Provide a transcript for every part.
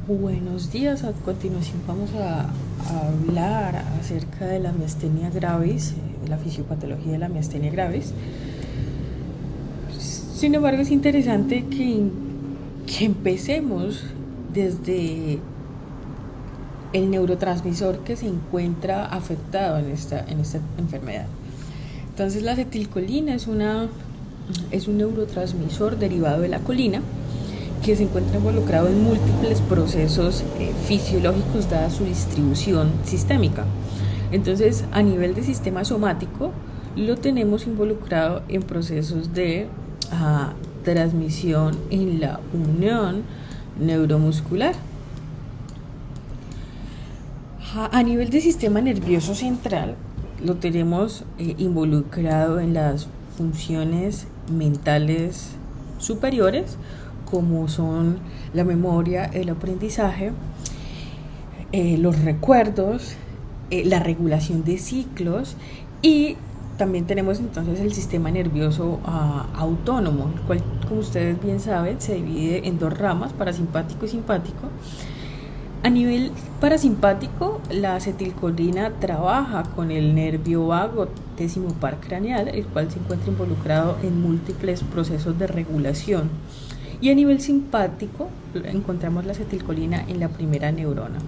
Buenos días, a continuación vamos a hablar acerca de la miastenia gravis, de la fisiopatología de la miastenia gravis. Sin embargo, es interesante que empecemos desde el neurotransmisor que se encuentra afectado en esta enfermedad. Entonces, la acetilcolina es un neurotransmisor derivado de la colina que se encuentra involucrado en múltiples procesos fisiológicos dada su distribución sistémica. Entonces, a nivel de sistema somático, lo tenemos involucrado en procesos de transmisión en la unión neuromuscular. A nivel de sistema nervioso central, lo tenemos involucrado en las funciones mentales superiores, como son la memoria, el aprendizaje, los recuerdos, la regulación de ciclos, y también tenemos entonces el sistema nervioso autónomo, el cual, como ustedes bien saben, se divide en dos ramas, parasimpático y simpático. A nivel parasimpático, la acetilcolina trabaja con el nervio vago décimo par craneal, el cual se encuentra involucrado en múltiples procesos de regulación. Y a nivel simpático encontramos la acetilcolina en la primera neurona.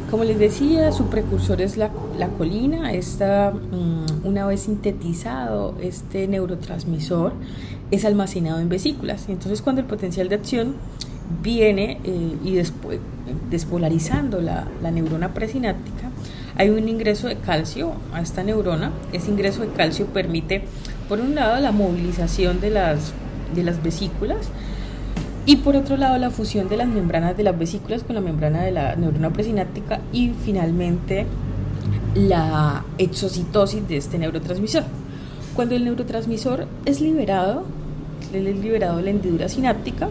Como les decía, su precursor es la colina. Una vez sintetizado, este neurotransmisor es almacenado en vesículas. Entonces, cuando el potencial de acción viene y después despolarizando la neurona presináptica, hay un ingreso de calcio a esta neurona. Ese ingreso de calcio permite, por un lado, la movilización de las vesículas, y por otro lado la fusión de las membranas de las vesículas con la membrana de la neurona presináptica, y finalmente la exocitosis de este neurotransmisor. Cuando el neurotransmisor es liberado la hendidura sináptica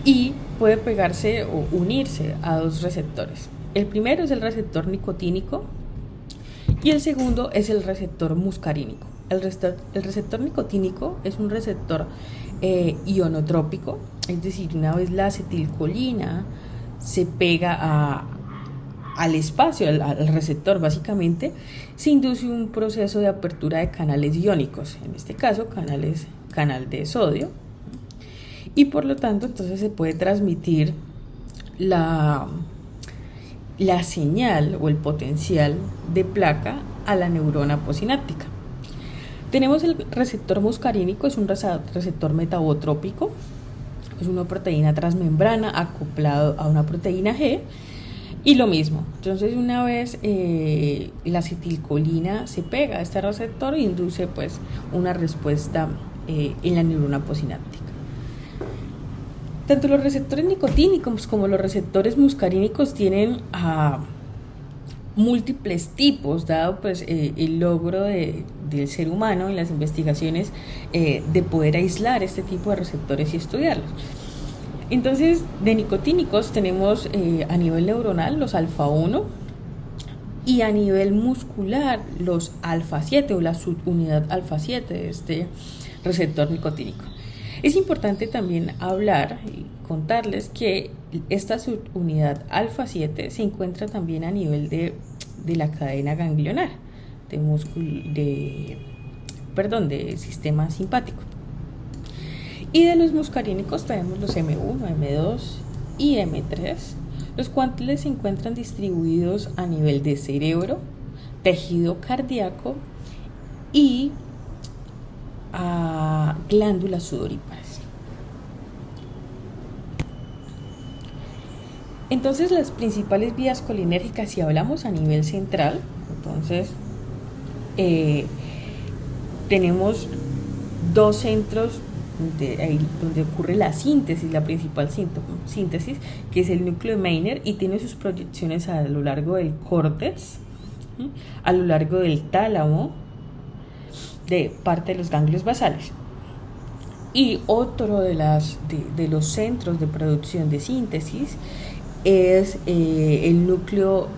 y puede pegarse o unirse a dos receptores. El primero es el receptor nicotínico y el segundo es el receptor muscarínico. El receptor nicotínico es un receptor ionotrópico, es decir, una vez la acetilcolina se pega al espacio, al receptor, básicamente se induce un proceso de apertura de canales iónicos, en este caso canal de sodio, y por lo tanto entonces se puede transmitir la señal o el potencial de placa a la neurona posináptica. Tenemos el receptor muscarínico, es un receptor metabotrópico, es una proteína transmembrana acoplado a una proteína G, y lo mismo. Entonces, una vez la acetilcolina se pega a este receptor, induce pues una respuesta en la neurona posináptica. Tanto los receptores nicotínicos como los receptores muscarínicos tienen múltiples tipos, dado pues el logro del ser humano en las investigaciones de poder aislar este tipo de receptores y estudiarlos. Entonces, de nicotínicos tenemos a nivel neuronal los alfa-1 y a nivel muscular los alfa-7 o la subunidad alfa-7 de este receptor nicotínico. Es importante también hablar y contarles que esta subunidad alfa-7 se encuentra también a nivel de la cadena ganglionar de sistema simpático. Y de los muscarínicos tenemos los M1, M2 y M3, los cuales se encuentran distribuidos a nivel de cerebro, tejido cardíaco y glándulas sudoríparas. Entonces, las principales vías colinérgicas, si hablamos a nivel central, entonces tenemos dos centros donde ocurre la síntesis, la principal síntesis, que es el núcleo de Meiner, y tiene sus proyecciones a lo largo del córtex, a lo largo del tálamo, de parte de los ganglios basales. Y otro de los centros de producción de síntesis es el núcleo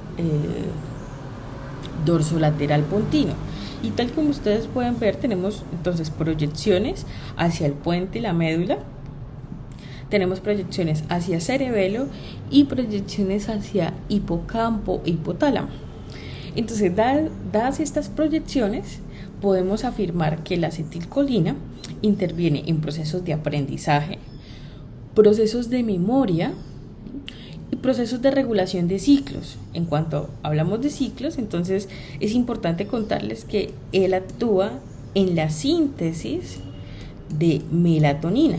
dorsolateral pontino. Y tal como ustedes pueden ver, tenemos entonces proyecciones hacia el puente y la médula, tenemos proyecciones hacia cerebelo y proyecciones hacia hipocampo e hipotálamo. Entonces, dadas estas proyecciones, podemos afirmar que la acetilcolina interviene en procesos de aprendizaje, procesos de memoria y procesos de regulación de ciclos. En cuanto hablamos de ciclos, entonces es importante contarles que él actúa en la síntesis de melatonina.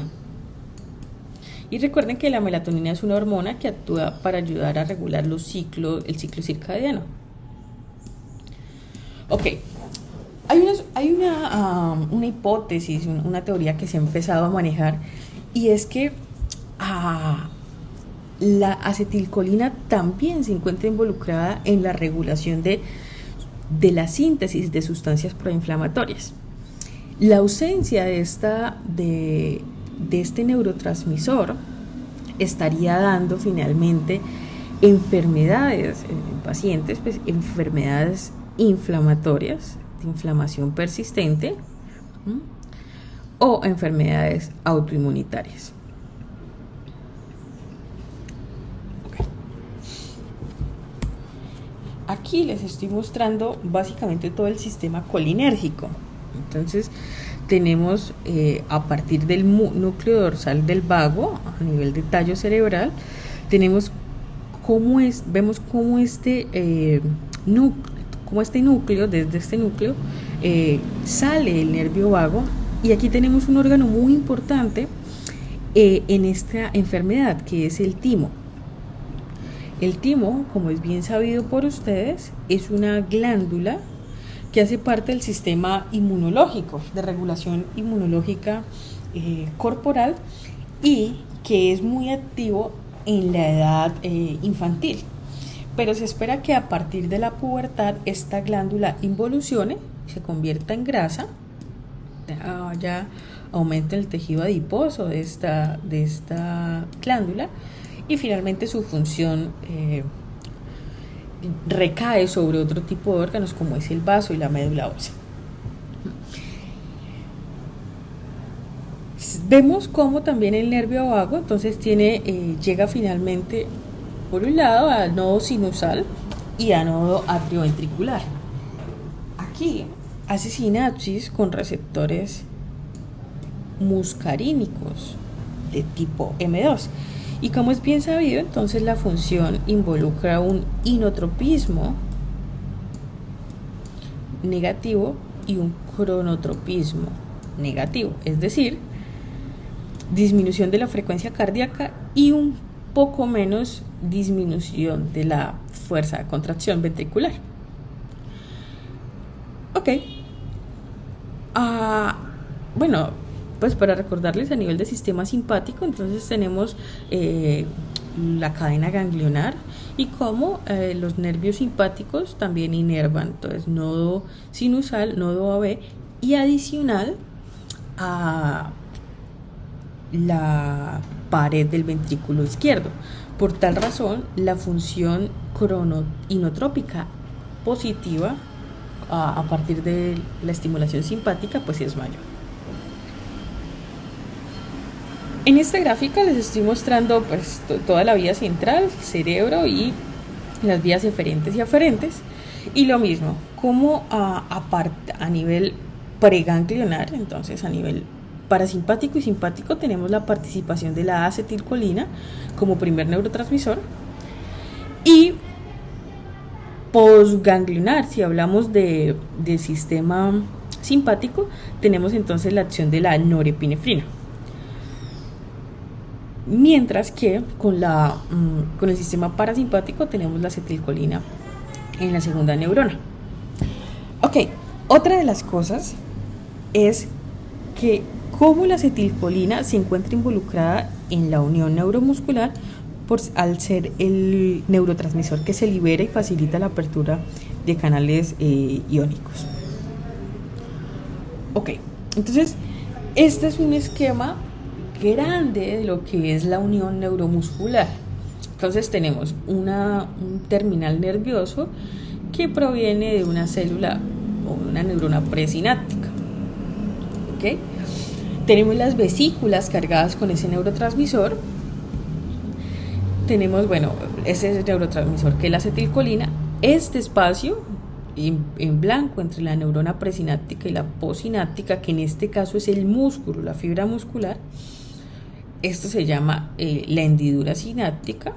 Y recuerden que la melatonina es una hormona que actúa para ayudar a regular el ciclo circadiano. Ok, hay una hipótesis, una teoría que se ha empezado a manejar, y es que la acetilcolina también se encuentra involucrada en la regulación de la síntesis de sustancias proinflamatorias. La ausencia de este neurotransmisor estaría dando finalmente enfermedades en pacientes, pues enfermedades inflamatorias, de inflamación persistente, o enfermedades autoinmunitarias. Okay. Aquí les estoy mostrando básicamente todo el sistema colinérgico. Entonces tenemos a partir del núcleo dorsal del vago, a nivel de tallo cerebral, tenemos vemos cómo este núcleo, desde este núcleo sale el nervio vago, y aquí tenemos un órgano muy importante en esta enfermedad, que es el timo. El timo, como es bien sabido por ustedes, es una glándula que hace parte del sistema inmunológico, de regulación inmunológica corporal, y que es muy activo en la edad infantil. Pero se espera que a partir de la pubertad esta glándula involucione, se convierta en grasa, ya aumenta el tejido adiposo de esta glándula, y finalmente su función recae sobre otro tipo de órganos, como es el vaso y la médula ósea. Vemos cómo también el nervio vago entonces llega finalmente, por un lado, al nodo sinusal y al nodo atrioventricular. Aquí hace sinapsis con receptores muscarínicos de tipo M2. Y como es bien sabido, entonces la función involucra un inotropismo negativo y un cronotropismo negativo, es decir, disminución de la frecuencia cardíaca y un poco menos disminución de la fuerza de contracción ventricular. Ok. Bueno, pues para recordarles, a nivel del sistema simpático, entonces tenemos la cadena ganglionar, y cómo los nervios simpáticos también inervan, entonces nodo sinusal, nodo AB, y adicional a la pared del ventrículo izquierdo. Por tal razón, la función inotrópica positiva a partir de la estimulación simpática pues es mayor. En esta gráfica les estoy mostrando pues toda la vía central, cerebro, y las vías eferentes y aferentes, y lo mismo, como a nivel preganglionar, entonces a nivel parasimpático y simpático tenemos la participación de la acetilcolina como primer neurotransmisor, y posganglionar, si hablamos del sistema simpático, tenemos entonces la acción de la norepinefrina. Mientras que con el sistema parasimpático tenemos la acetilcolina en la segunda neurona. Ok, otra de las cosas es que cómo la acetilcolina se encuentra involucrada en la unión neuromuscular al ser el neurotransmisor que se libera y facilita la apertura de canales iónicos. Ok, entonces este es un esquema grande de lo que es la unión neuromuscular. Entonces tenemos un terminal nervioso que proviene de una célula o una neurona presináptica. ¿Okay? Tenemos las vesículas cargadas con ese neurotransmisor. Tenemos, bueno, ese neurotransmisor que es la acetilcolina. Este espacio en blanco entre la neurona presináptica y la postsináptica, que en este caso es el músculo, la fibra muscular, esto se llama la hendidura sináptica.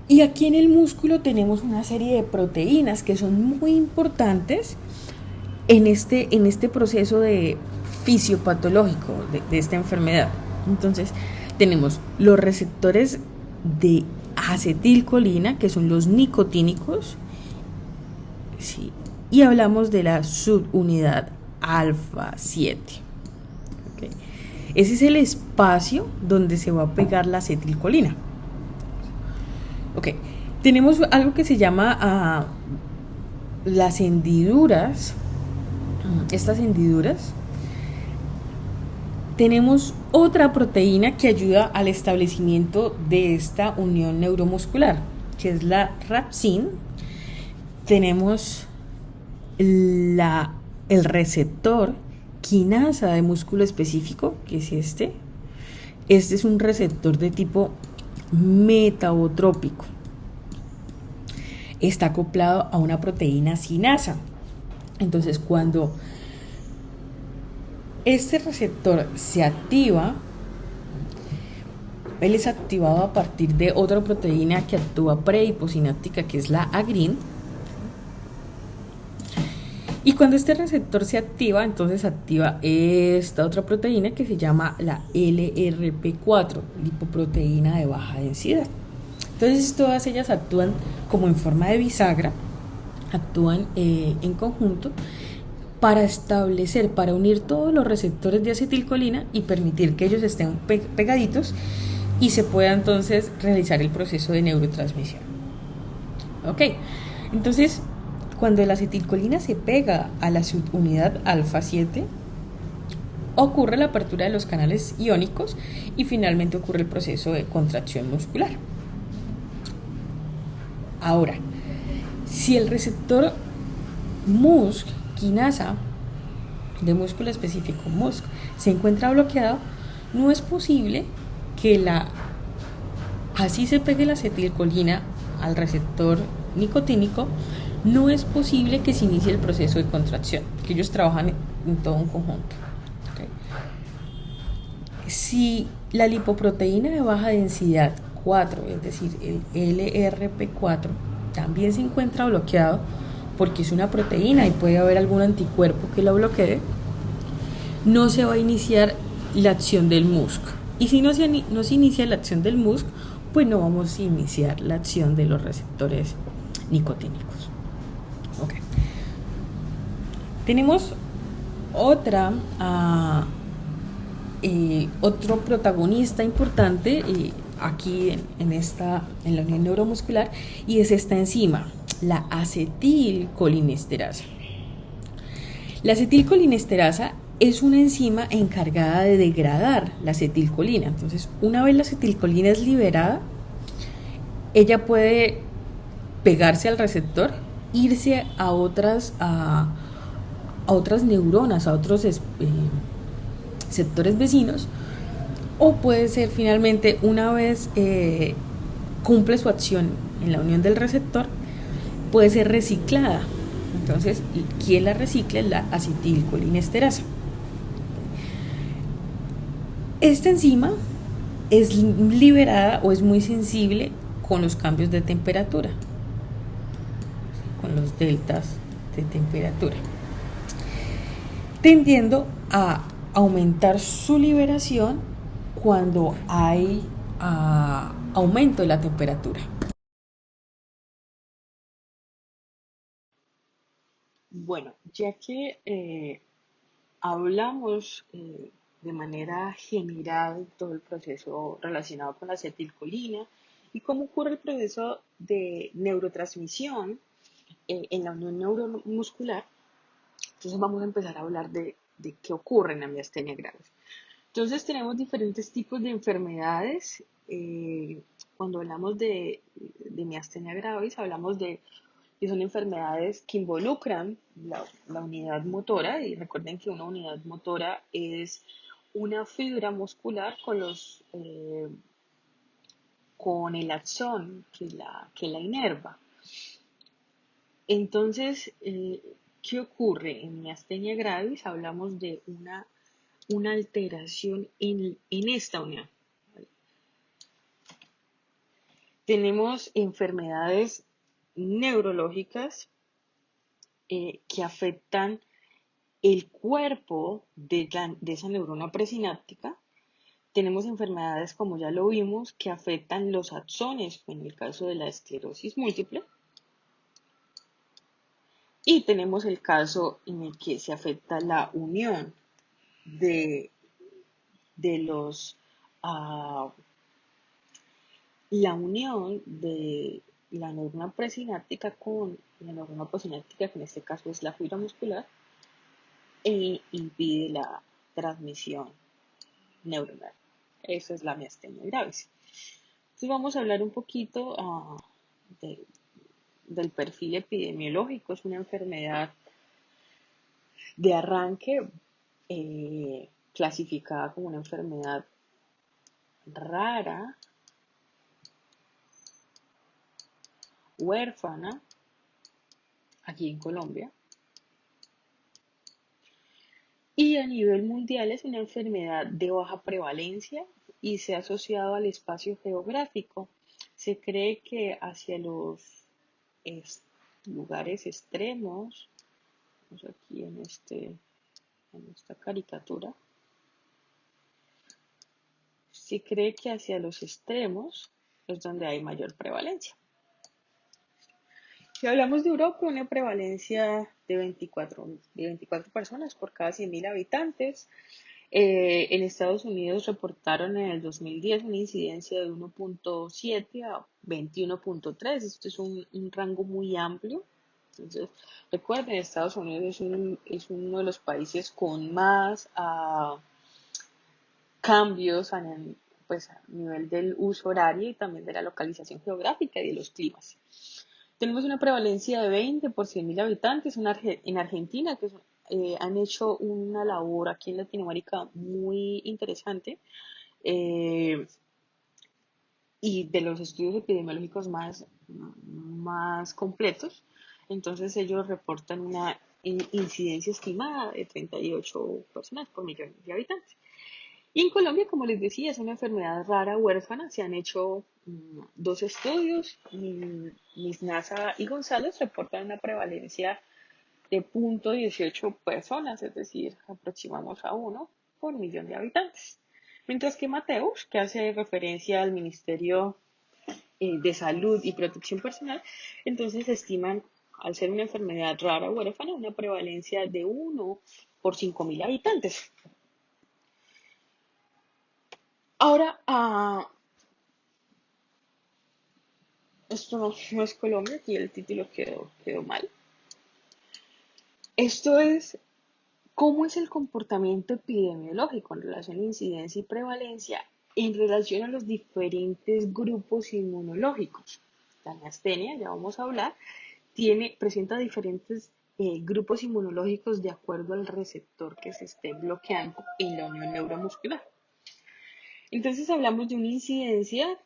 Y aquí en el músculo tenemos una serie de proteínas que son muy importantes en este proceso de fisiopatológico de esta enfermedad. Entonces, tenemos los receptores de acetilcolina, que son los nicotínicos, ¿sí? Y hablamos de la subunidad alfa 7. ¿Okay? Ese es el espacio donde se va a pegar la acetilcolina. Ok, tenemos algo que se llama las hendiduras. Estas hendiduras. Tenemos otra proteína que ayuda al establecimiento de esta unión neuromuscular, que es la rapsin. Tenemos el receptor quinasa de músculo específico, que es este. Este es un receptor de tipo metabotrópico. Está acoplado a una proteína sinasa. Entonces, cuando este receptor se activa, él es activado a partir de otra proteína que actúa pre y postsináptica, que es la agrin. Y cuando este receptor se activa, entonces activa esta otra proteína que se llama la LRP4, lipoproteína de baja densidad. Entonces todas ellas actúan como en forma de bisagra, actúan en conjunto para establecer, para unir todos los receptores de acetilcolina y permitir que ellos estén pegaditos y se pueda entonces realizar el proceso de neurotransmisión. Ok, entonces cuando la acetilcolina se pega a la subunidad alfa 7, ocurre la apertura de los canales iónicos y finalmente ocurre el proceso de contracción muscular. Ahora, si el receptor MUSC, quinasa de músculo específico MUSC, se encuentra bloqueado, no es posible que así se pegue la acetilcolina al receptor nicotínico, no es posible que se inicie el proceso de contracción, que ellos trabajan en todo un conjunto. ¿Okay? Si la lipoproteína de baja densidad 4, es decir, el LRP4, también se encuentra bloqueado, porque es una proteína y puede haber algún anticuerpo que lo bloquee, no se va a iniciar la acción del MUSC. Y si no se inicia la acción del MUSC, pues no vamos a iniciar la acción de los receptores nicotínicos. Okay. Tenemos otro protagonista importante aquí en la unión neuromuscular, y es esta enzima, la acetilcolinesterasa. La acetilcolinesterasa es una enzima encargada de degradar la acetilcolina. Entonces, una vez la acetilcolina es liberada, ella puede pegarse al receptor, irse a otras neuronas, a otros sectores vecinos, o puede ser finalmente, una vez cumple su acción en la unión del receptor, puede ser reciclada. Entonces, quien la recicla es la acetilcolinesterasa. Esta enzima es liberada o es muy sensible con los cambios de temperatura, con los deltas de temperatura, tendiendo a aumentar su liberación cuando hay aumento de la temperatura. Bueno, ya que hablamos de manera general todo el proceso relacionado con la acetilcolina y cómo ocurre el proceso de neurotransmisión en la unión neuromuscular, entonces vamos a empezar a hablar de qué ocurre en la miastenia gravis. Entonces tenemos diferentes tipos de enfermedades. Cuando hablamos de miastenia gravis, hablamos de y son enfermedades que involucran la unidad motora. Y recuerden que una unidad motora es una fibra muscular con el axón que la inerva. Entonces, ¿qué ocurre? En miastenia gravis hablamos de una alteración en esta unión. Tenemos enfermedades neurológicas que afectan el cuerpo de esa neurona presináptica. Tenemos enfermedades, como ya lo vimos, que afectan los axones, en el caso de la esclerosis múltiple. Y tenemos el caso en el que se afecta la unión de, de los, ah, la unión de la neurona presináptica con la neurona postsináptica, que en este caso es la fibra muscular, e impide la transmisión neuronal. Eso es la miastenia gravis. Entonces vamos a hablar un poquito de- del perfil epidemiológico. Es una enfermedad de arranque clasificada como una enfermedad rara, huérfana, aquí en Colombia. Y a nivel mundial es una enfermedad de baja prevalencia y se ha asociado al espacio geográfico. Se cree que hacia los lugares extremos, aquí en esta caricatura, se cree que hacia los extremos es donde hay mayor prevalencia. Si hablamos de Europa, una prevalencia de 24 personas por cada 100.000 habitantes. En Estados Unidos reportaron en el 2010 una incidencia de 1.7 a 21.3. Esto es un rango muy amplio. Entonces, recuerden, Estados Unidos es uno de los países con más cambios pues, a nivel del uso horario y también de la localización geográfica y de los climas. Tenemos una prevalencia de 20 por 100.000 habitantes. En Argentina, que han hecho una labor aquí en Latinoamérica muy interesante, eh, y de los estudios epidemiológicos más completos. Entonces ellos reportan una incidencia estimada de 38 personas por millón de habitantes. Y en Colombia, como les decía, es una enfermedad rara, huérfana. Se han hecho dos estudios. Misnasa y González reportan una prevalencia de 0.18 personas, es decir, aproximamos a 1 por millón de habitantes. Mientras que Mateus, que hace referencia al Ministerio de Salud y Protección Personal, entonces estiman, al ser una enfermedad rara huérfana, una prevalencia de 1 por 5.000 habitantes. Ahora, esto no es Colombia, aquí el título quedó mal. Esto es cómo es el comportamiento epidemiológico en relación a incidencia y prevalencia en relación a los diferentes grupos inmunológicos. La miastenia, ya vamos a hablar, presenta diferentes grupos inmunológicos de acuerdo al receptor que se esté bloqueando en la unión neuromuscular. Entonces hablamos de una incidencia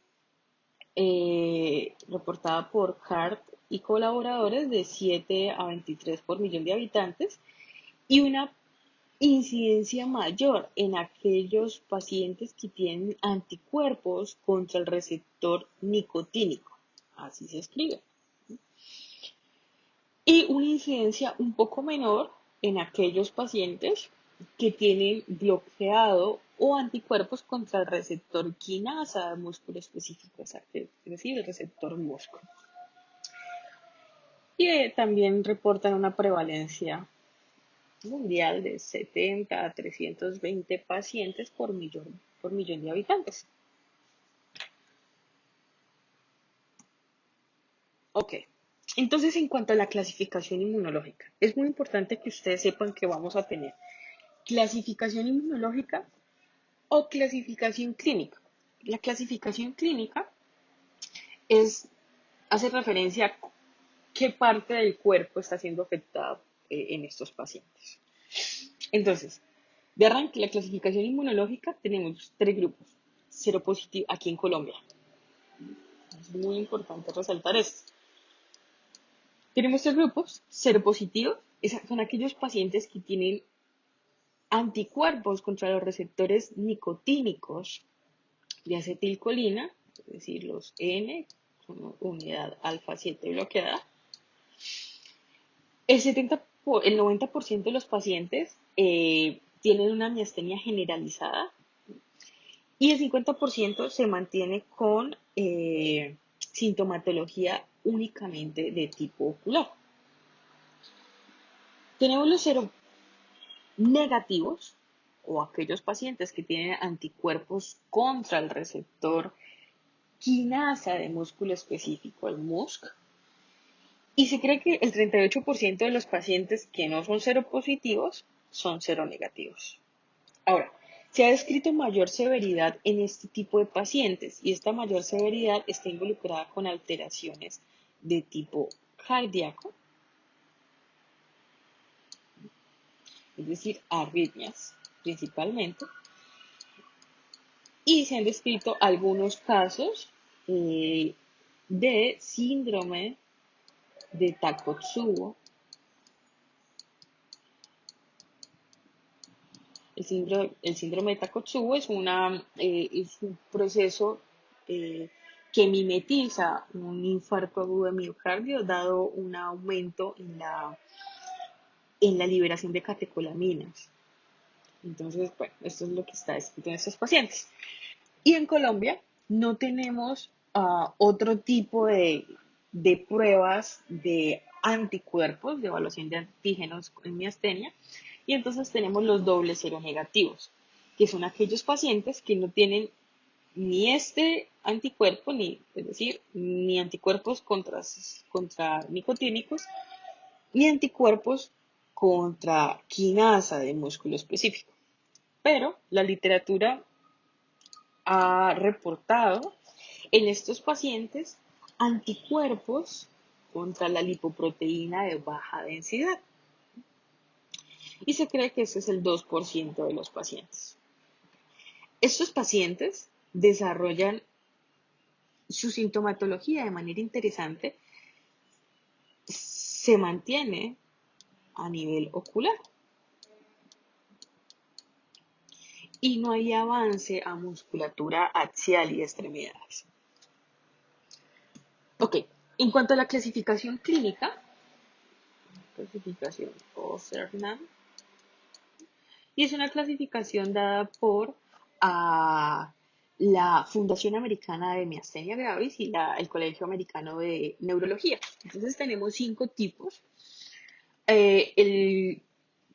reportada por CART y colaboradores de 7 a 23 por millón de habitantes y una incidencia mayor en aquellos pacientes que tienen anticuerpos contra el receptor nicotínico, así se escribe, y una incidencia un poco menor en aquellos pacientes que tienen bloqueado o anticuerpos contra el receptor quinasa músculo específico, es decir, el receptor músculo. Y también reportan una prevalencia mundial de 70 a 320 pacientes por millón de habitantes. Ok, entonces en cuanto a la clasificación inmunológica, es muy importante que ustedes sepan que vamos a tener clasificación inmunológica o clasificación clínica. La clasificación clínica hace referencia a qué parte del cuerpo está siendo afectada en estos pacientes. Entonces, de arranque, la clasificación inmunológica tenemos tres grupos. Seropositivo, aquí en Colombia. Es muy importante resaltar esto. Tenemos tres grupos. Seropositivos, son aquellos pacientes que tienen anticuerpos contra los receptores nicotínicos de acetilcolina, es decir, los N, unidad alfa 7 bloqueada. El 90% de los pacientes tienen una miastenia generalizada y el 50% se mantiene con sintomatología únicamente de tipo ocular. Tenemos los seronegativos o aquellos pacientes que tienen anticuerpos contra el receptor quinasa de músculo específico, el MuSC, y se cree que el 38% de los pacientes que no son seropositivos son seronegativos. Ahora, se ha descrito mayor severidad en este tipo de pacientes y esta mayor severidad está involucrada con alteraciones de tipo cardíaco, es decir, arritmias principalmente, y se han descrito algunos casos de síndrome de Takotsubo. El síndrome de Takotsubo es un proceso que mimetiza un infarto agudo de miocardio dado un aumento en la liberación de catecolaminas. Entonces, bueno, esto es lo que está escrito en estos pacientes. Y en Colombia no tenemos otro tipo de pruebas de anticuerpos, de evaluación de antígenos en miastenia, y entonces tenemos los dobles seronegativos, que son aquellos pacientes que no tienen ni este anticuerpo, es decir, ni anticuerpos contra nicotínicos, ni anticuerpos contra quinasa de músculo específico. Pero la literatura ha reportado en estos pacientes anticuerpos contra la lipoproteína de baja densidad. Y se cree que ese es el 2% de los pacientes. Estos pacientes desarrollan su sintomatología de manera interesante, se mantiene a nivel ocular y no hay avance a musculatura axial y extremidades. Ok, en cuanto a la clasificación clínica, clasificación Osterman, y es una clasificación dada por la Fundación Americana de Miastenia Gravis y el Colegio Americano de Neurología. Entonces tenemos 5 tipos. El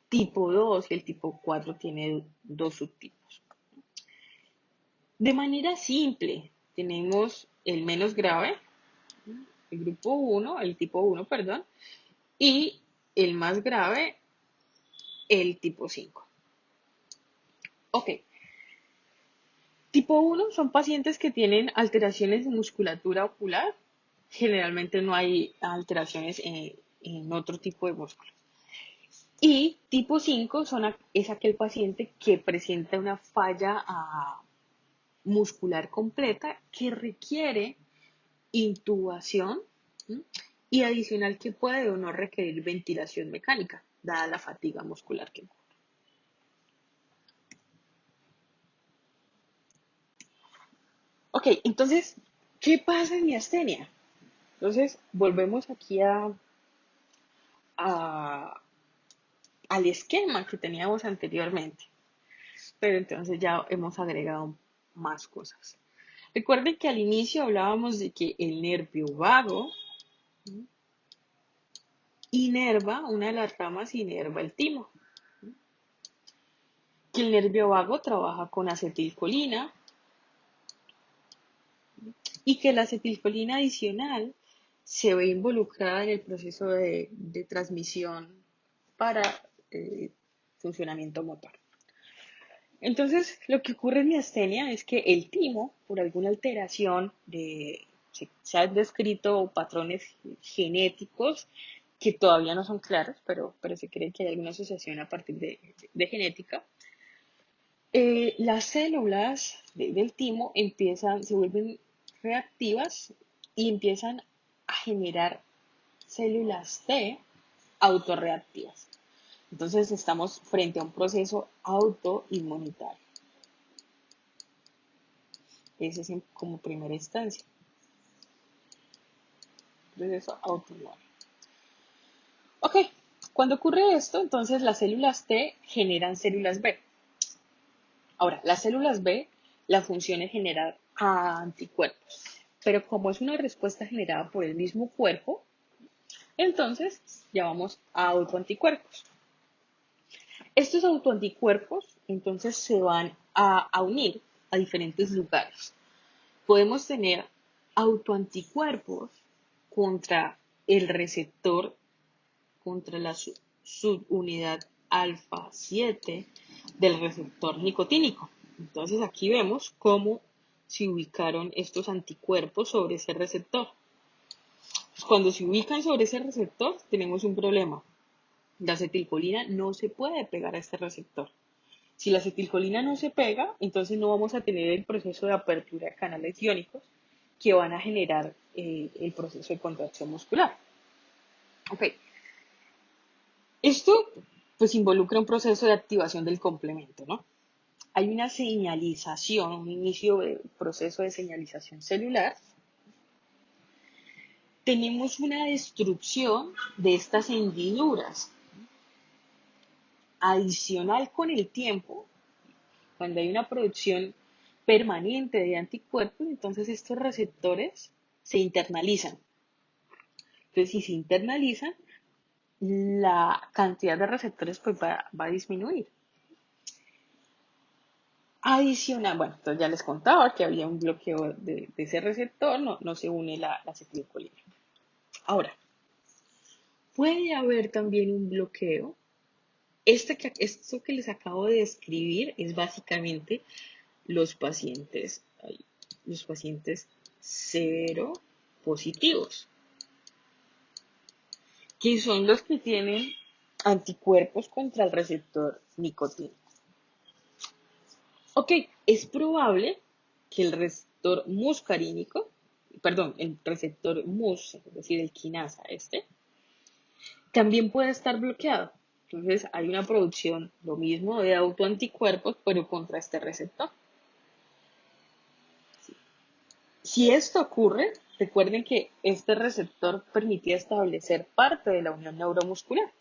tipo 2 y el tipo 4 tiene 2 subtipos. De manera simple, tenemos el menos grave, el grupo 1, el tipo 1, perdón, y el más grave, el tipo 5. Ok. Tipo 1 son pacientes que tienen alteraciones de musculatura ocular. Generalmente no hay alteraciones en otro tipo de músculos. Y tipo 5 es aquel paciente que presenta una falla muscular completa que requiere intubación, ¿sí? Y adicional que puede o no requerir ventilación mecánica, dada la fatiga muscular que ocurre. Ok, entonces, ¿qué pasa en miastenia? Entonces, volvemos aquí a- al esquema que teníamos anteriormente, pero entonces ya hemos agregado más cosas. Recuerden que al inicio hablábamos de que el nervio vago inerva, una de las ramas inerva el timo, que el nervio vago trabaja con acetilcolina y que la acetilcolina adicional se ve involucrada en el proceso de transmisión para funcionamiento motor. Entonces, lo que ocurre en miastenia es que el timo, por alguna alteración se han descrito patrones genéticos que todavía no son claros, pero se cree que hay alguna asociación a partir de genética. Las células del timo se vuelven reactivas y empiezan a generar células T autorreactivas. Entonces estamos frente a un proceso autoinmunitario. Ese es como primera instancia. Proceso autoinmune. Ok, cuando ocurre esto, entonces las células T generan células B. Ahora, las células B, la función es generar anticuerpos. Pero como es una respuesta generada por el mismo cuerpo, entonces llamamos a autoanticuerpos. Estos autoanticuerpos entonces se van a unir a diferentes lugares. Podemos tener autoanticuerpos contra el receptor, contra la subunidad alfa 7 del receptor nicotínico. Entonces aquí vemos cómo se ubicaron estos anticuerpos sobre ese receptor. Cuando se ubican sobre ese receptor tenemos un problema. La acetilcolina no se puede pegar a este receptor. Si la acetilcolina no se pega, entonces no vamos a tener el proceso de apertura de canales iónicos que van a generar el proceso de contracción muscular. Ok. Esto pues involucra un proceso de activación del complemento, ¿no? Hay una señalización, un inicio de proceso de señalización celular. Tenemos una destrucción de estas hendiduras. Adicional con el tiempo, cuando hay una producción permanente de anticuerpos, entonces estos receptores se internalizan. Entonces, si se internalizan, la cantidad de receptores pues va a disminuir. Adicional, bueno, entonces ya les contaba que había un bloqueo de ese receptor, no se une la acetilcolina. Ahora, puede haber también un bloqueo. Esto que les acabo de describir es básicamente los pacientes, los pacientes cero positivos, que son los que tienen anticuerpos contra el receptor nicotínico. Ok, es probable que el receptor muscarínico, perdón, el receptor mus, es decir, el quinasa también puede estar bloqueado. Entonces hay una producción, lo mismo, de autoanticuerpos, pero contra este receptor. Si esto ocurre, recuerden que este receptor permitía establecer parte de la unión neuromuscular.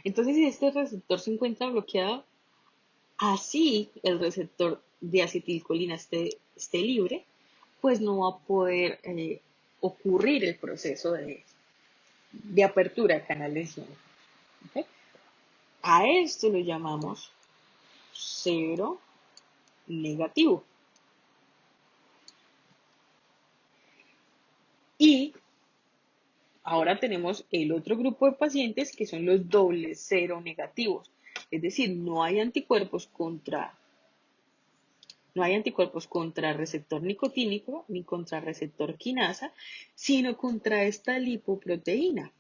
Entonces, si este receptor se encuentra bloqueado, así el receptor de acetilcolina esté libre, pues no va a poder ocurrir el proceso de apertura de canales iónicos. ¿Okay? A esto lo llamamos cero negativo. Y ahora tenemos el otro grupo de pacientes que son los doble cero negativos. Es decir, no hay anticuerpos contra receptor nicotínico ni contra receptor quinasa, sino contra esta lipoproteína.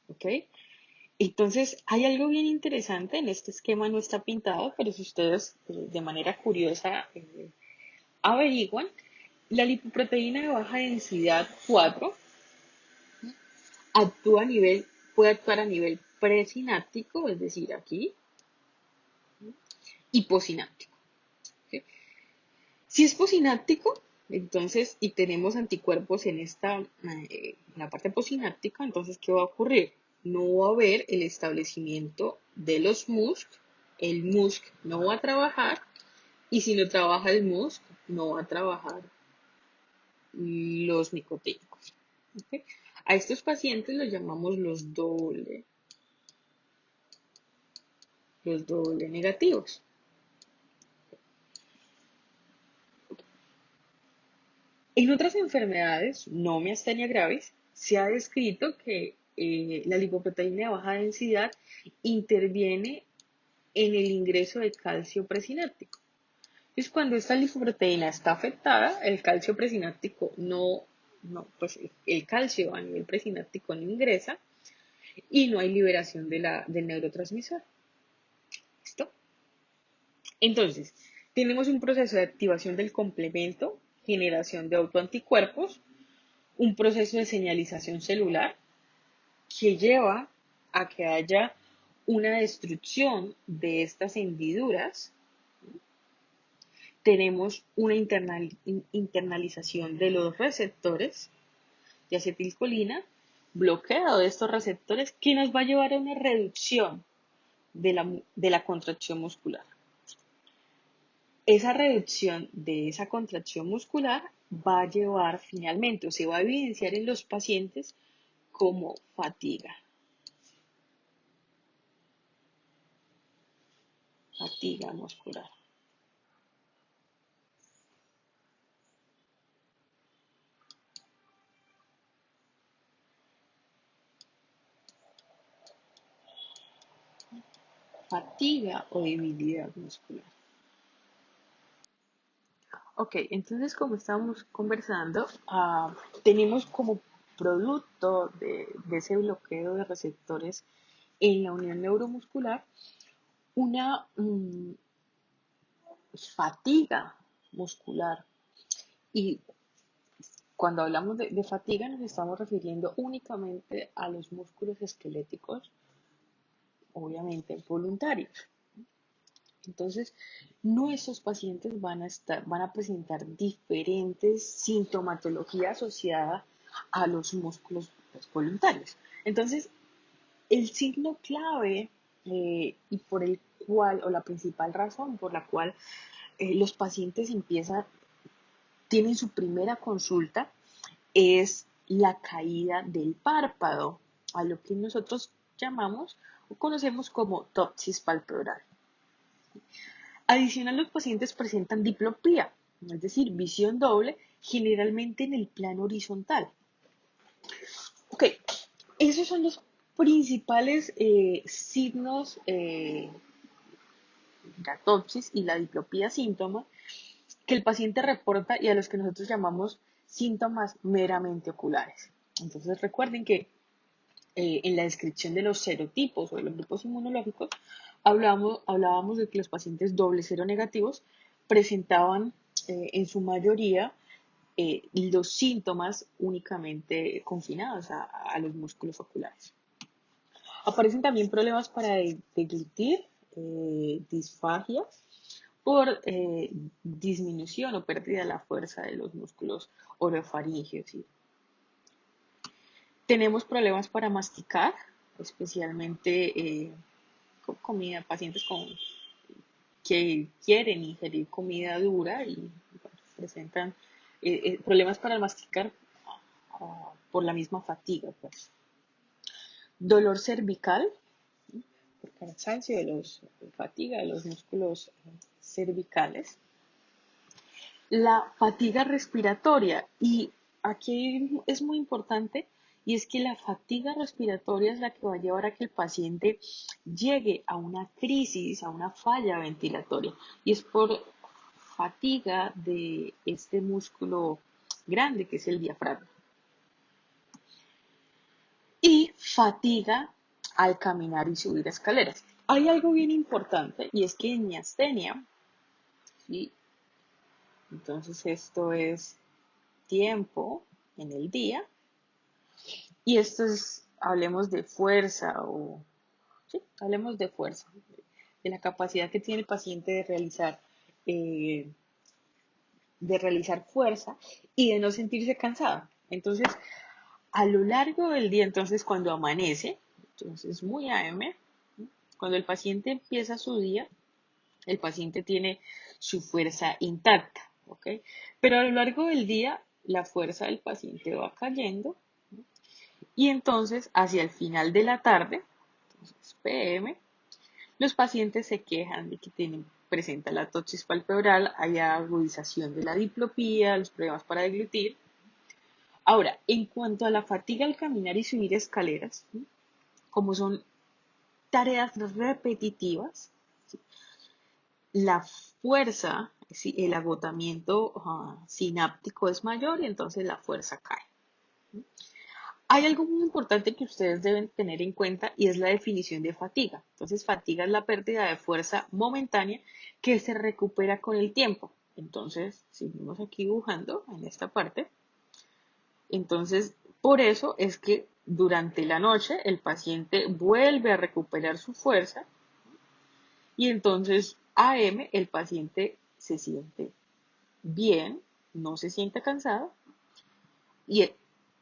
¿Ok? Entonces, hay algo bien interesante, en este esquema no está pintado, pero si ustedes de manera curiosa averiguan, la lipoproteína de baja densidad 4 puede actuar a nivel presináptico, es decir, aquí, y posináptico. ¿Okay? Si es posináptico, entonces, y tenemos anticuerpos en la parte posináptica, entonces, ¿qué va a ocurrir? No va a haber el establecimiento de los MUSC, el MUSC no va a trabajar, y si no trabaja el MUSC, no va a trabajar los nicotínicos. ¿Okay? A estos pacientes los llamamos los doble negativos. En otras enfermedades no miastenia gravis se ha descrito que la lipoproteína de baja densidad interviene en el ingreso de calcio presináptico. Entonces, cuando esta lipoproteína está afectada, el calcio presináptico pues el calcio a nivel presináptico no ingresa y no hay liberación del neurotransmisor. ¿Listo? Entonces, tenemos un proceso de activación del complemento, generación de autoanticuerpos, un proceso de señalización celular que lleva a que haya una destrucción de estas hendiduras. Tenemos una internalización de los receptores de acetilcolina, bloqueo de estos receptores que nos va a llevar a una reducción de la contracción muscular. Esa reducción de esa contracción muscular va a llevar finalmente o se va a evidenciar en los pacientes como fatiga muscular. Fatiga o debilidad muscular. Ok, entonces como estábamos conversando, tenemos como producto de ese bloqueo de receptores en la unión neuromuscular una fatiga muscular. Y cuando hablamos de fatiga nos estamos refiriendo únicamente a los músculos esqueléticos, obviamente voluntarios. Entonces, nuestros pacientes van a presentar diferentes sintomatología asociada a los músculos voluntarios. Entonces, el signo clave y por el cual, o la principal razón por la cual los pacientes tienen su primera consulta, es la caída del párpado, a lo que nosotros llamamos o conocemos como ptosis palpebral. Adicional, los pacientes presentan diplopía, es decir, visión doble, generalmente en el plano horizontal. Ok, esos son los principales signos la ptosis y la diplopía síntoma que el paciente reporta y a los que nosotros llamamos síntomas meramente oculares. Entonces recuerden que en la descripción de los serotipos o de los grupos inmunológicos hablábamos de que los pacientes doble cero negativos presentaban en su mayoría los síntomas únicamente confinados a los músculos oculares. Aparecen también problemas para deglutir, disfagia, por disminución o pérdida de la fuerza de los músculos orofaringeos. Tenemos problemas para masticar, especialmente comida, pacientes que quieren ingerir comida dura y bueno, presentan problemas para masticar por la misma fatiga. Pues. Dolor cervical, por cansancio fatiga de los músculos cervicales. La fatiga respiratoria, y aquí es muy importante, y es que la fatiga respiratoria es la que va a llevar a que el paciente llegue a una crisis, a una falla ventilatoria, y es por fatiga de este músculo grande que es el diafragma. Y fatiga al caminar y subir escaleras. Hay algo bien importante y es que en miastenia, ¿sí? Entonces esto es tiempo en el día y esto es, hablemos de fuerza sí, hablemos de fuerza, de la capacidad que tiene el paciente eh, de realizar fuerza y de no sentirse cansado. Entonces, a lo largo del día, entonces cuando amanece, entonces muy AM, cuando el paciente empieza su día, el paciente tiene su fuerza intacta, ¿ok? Pero a lo largo del día, la fuerza del paciente va cayendo y entonces hacia el final de la tarde, entonces PM, los pacientes se quejan de que presenta la ptosis palpebral, hay agudización de la diplopía, los problemas para deglutir. Ahora, en cuanto a la fatiga al caminar y subir escaleras, ¿sí? Como son tareas repetitivas, ¿sí? La fuerza si el agotamiento sináptico es mayor y entonces la fuerza cae. Hay algo muy importante que ustedes deben tener en cuenta y es la definición de fatiga. Entonces, fatiga es la pérdida de fuerza momentánea que se recupera con el tiempo. Entonces, seguimos aquí dibujando en esta parte. Entonces, por eso es que durante la noche el paciente vuelve a recuperar su fuerza y entonces AM el paciente se siente bien, no se siente cansado y,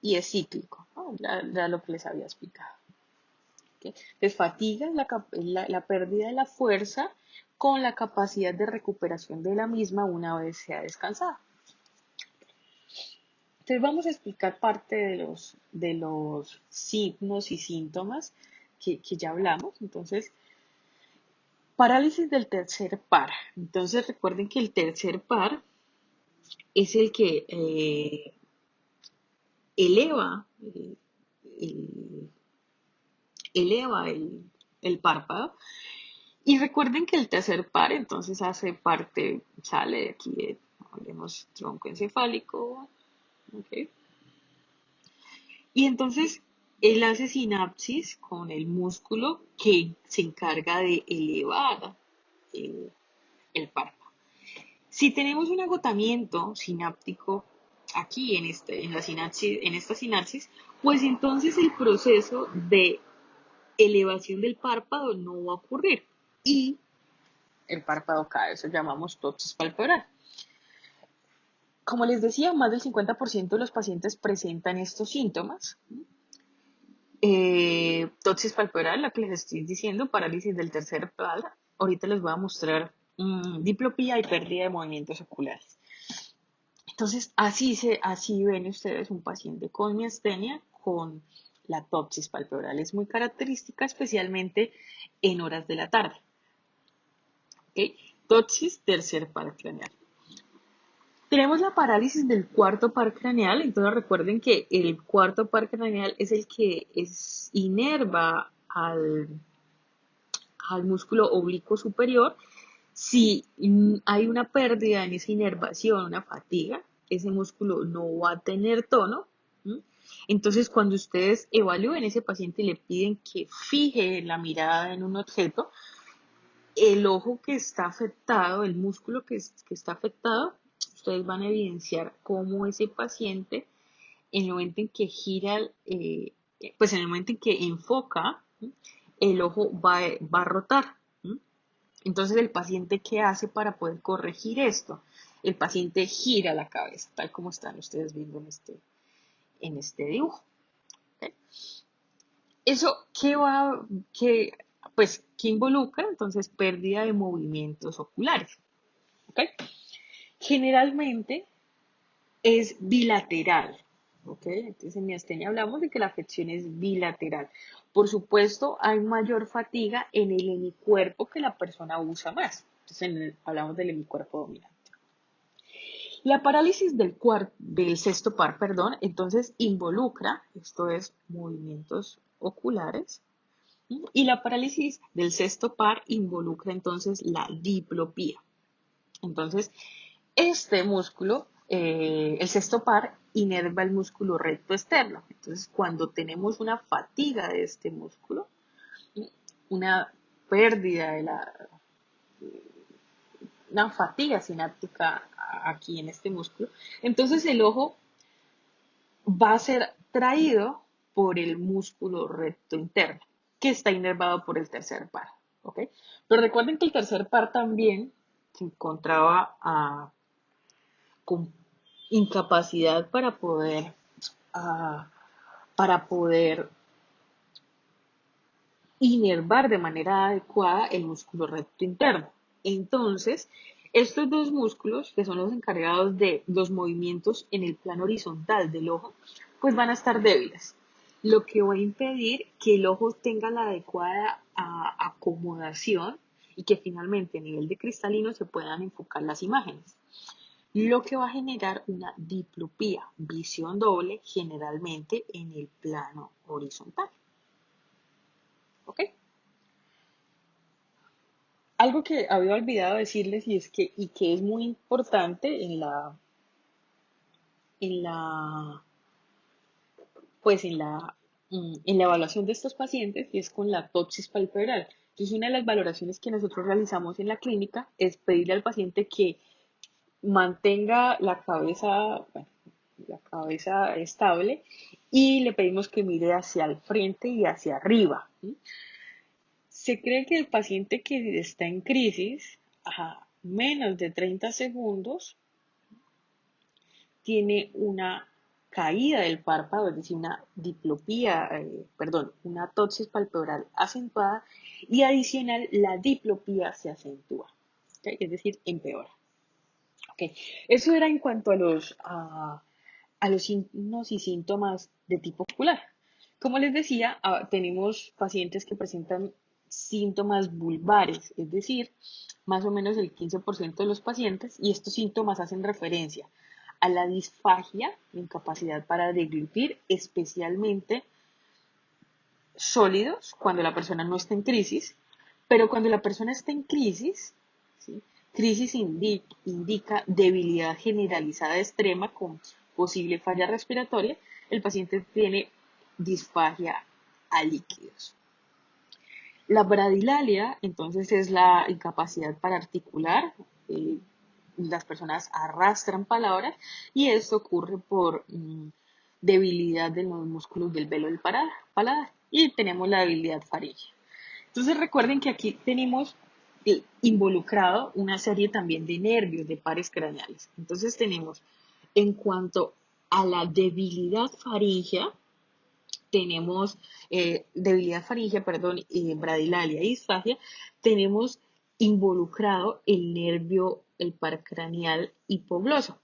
y es cíclico, ¿no? Ya lo que les había explicado. ¿Okay? Entonces, fatiga es la pérdida de la fuerza con la capacidad de recuperación de la misma una vez se ha descansado. Entonces vamos a explicar parte de los signos y síntomas que ya hablamos. Entonces, parálisis del tercer par. Entonces recuerden que el tercer par es el que eleva, el, eleva el párpado. Y recuerden que el tercer par entonces hace parte, sale de aquí, hablemos tronco encefálico, ¿ok? Y entonces él hace sinapsis con el músculo que se encarga de elevar el, el párpado. Si tenemos un agotamiento sináptico aquí en esta sinapsis, pues entonces el proceso de elevación del párpado no va a ocurrir y el párpado cae, eso llamamos ptosis palpebral. Como les decía, más del 50% de los pacientes presentan estos síntomas. Ptosis palpebral, la que les estoy diciendo, parálisis del tercer par. Ahorita les voy a mostrar diplopía y pérdida de movimientos oculares. Entonces, así ven ustedes un paciente con miastenia con la ptosis palpebral. Es muy característica, especialmente en horas de la tarde. ¿Okay? Ptosis, tercer par craneal. Tenemos la parálisis del cuarto par craneal, entonces recuerden que el cuarto par craneal es el que inerva al músculo oblicuo superior. Si hay una pérdida en esa inervación, una fatiga, ese músculo no va a tener tono. Entonces, cuando ustedes evalúen a ese paciente y le piden que fije la mirada en un objeto, el ojo que está afectado, el músculo que está afectado, ustedes van a evidenciar cómo ese paciente, en el momento en que gira, pues en el momento en que enfoca, el ojo va a rotar. Entonces, el paciente, ¿qué hace para poder corregir esto? El paciente gira la cabeza, tal como están ustedes viendo en este dibujo. ¿Okay? Eso, ¿qué involucra? Entonces, pérdida de movimientos oculares. ¿Okay? Generalmente es bilateral. ¿Okay? Entonces, en miastenia hablamos de que la afección es bilateral. Por supuesto, hay mayor fatiga en el hemicuerpo que la persona usa más. Entonces, hablamos del hemicuerpo dominante. La parálisis del sexto par, perdón, entonces involucra, esto es movimientos oculares, y la parálisis del sexto par involucra entonces la diplopía. Entonces, este músculo, el sexto par, inerva el músculo recto externo. Entonces, cuando tenemos una fatiga de este músculo, una pérdida de una fatiga sináptica aquí en este músculo, entonces el ojo va a ser traído por el músculo recto interno, que está inervado por el tercer par. ¿Ok? Pero recuerden que el tercer par también se encontraba con incapacidad para poder inervar de manera adecuada el músculo recto interno. Entonces, estos dos músculos, que son los encargados de los movimientos en el plano horizontal del ojo, pues van a estar débiles, lo que va a impedir que el ojo tenga la adecuada acomodación y que finalmente a nivel de cristalino se puedan enfocar las imágenes, lo que va a generar una diplopía, visión doble, generalmente en el plano horizontal. ¿Ok? Algo que había olvidado decirles y que es muy importante en la, pues en la evaluación de estos pacientes y es con la toxis palpebral. Entonces, una de las valoraciones que nosotros realizamos en la clínica es pedirle al paciente que mantenga bueno, la cabeza estable y le pedimos que mire hacia el frente y hacia arriba. ¿Sí? Se cree que el paciente que está en crisis, a menos de 30 segundos, tiene una caída del párpado, es decir, una diplopía, perdón, una toxis palpebral acentuada y adicional la diplopía se acentúa, ¿ok? Es decir, empeora. ¿Ok? Eso era en cuanto a los signos y síntomas de tipo ocular. Como les decía, tenemos pacientes que presentan síntomas vulvares, es decir, más o menos el 15% de los pacientes, y estos síntomas hacen referencia a la disfagia, la incapacidad para deglutir, especialmente sólidos cuando la persona no está en crisis, pero cuando la persona está en crisis, ¿sí? Crisis indica debilidad generalizada extrema con posible falla respiratoria, el paciente tiene disfagia a líquidos. La bradilalia, entonces, es la incapacidad para articular. eh, las personas arrastran palabras y esto ocurre por debilidad de los músculos del velo del paladar. Y tenemos la debilidad faríngea. Entonces recuerden que aquí tenemos involucrado una serie también de nervios, de pares craneales. Entonces tenemos en cuanto a la debilidad faríngea, tenemos debilidad faríngea, perdón, bradilalia y disfagia, tenemos involucrado el nervio, el par craneal hipogloso.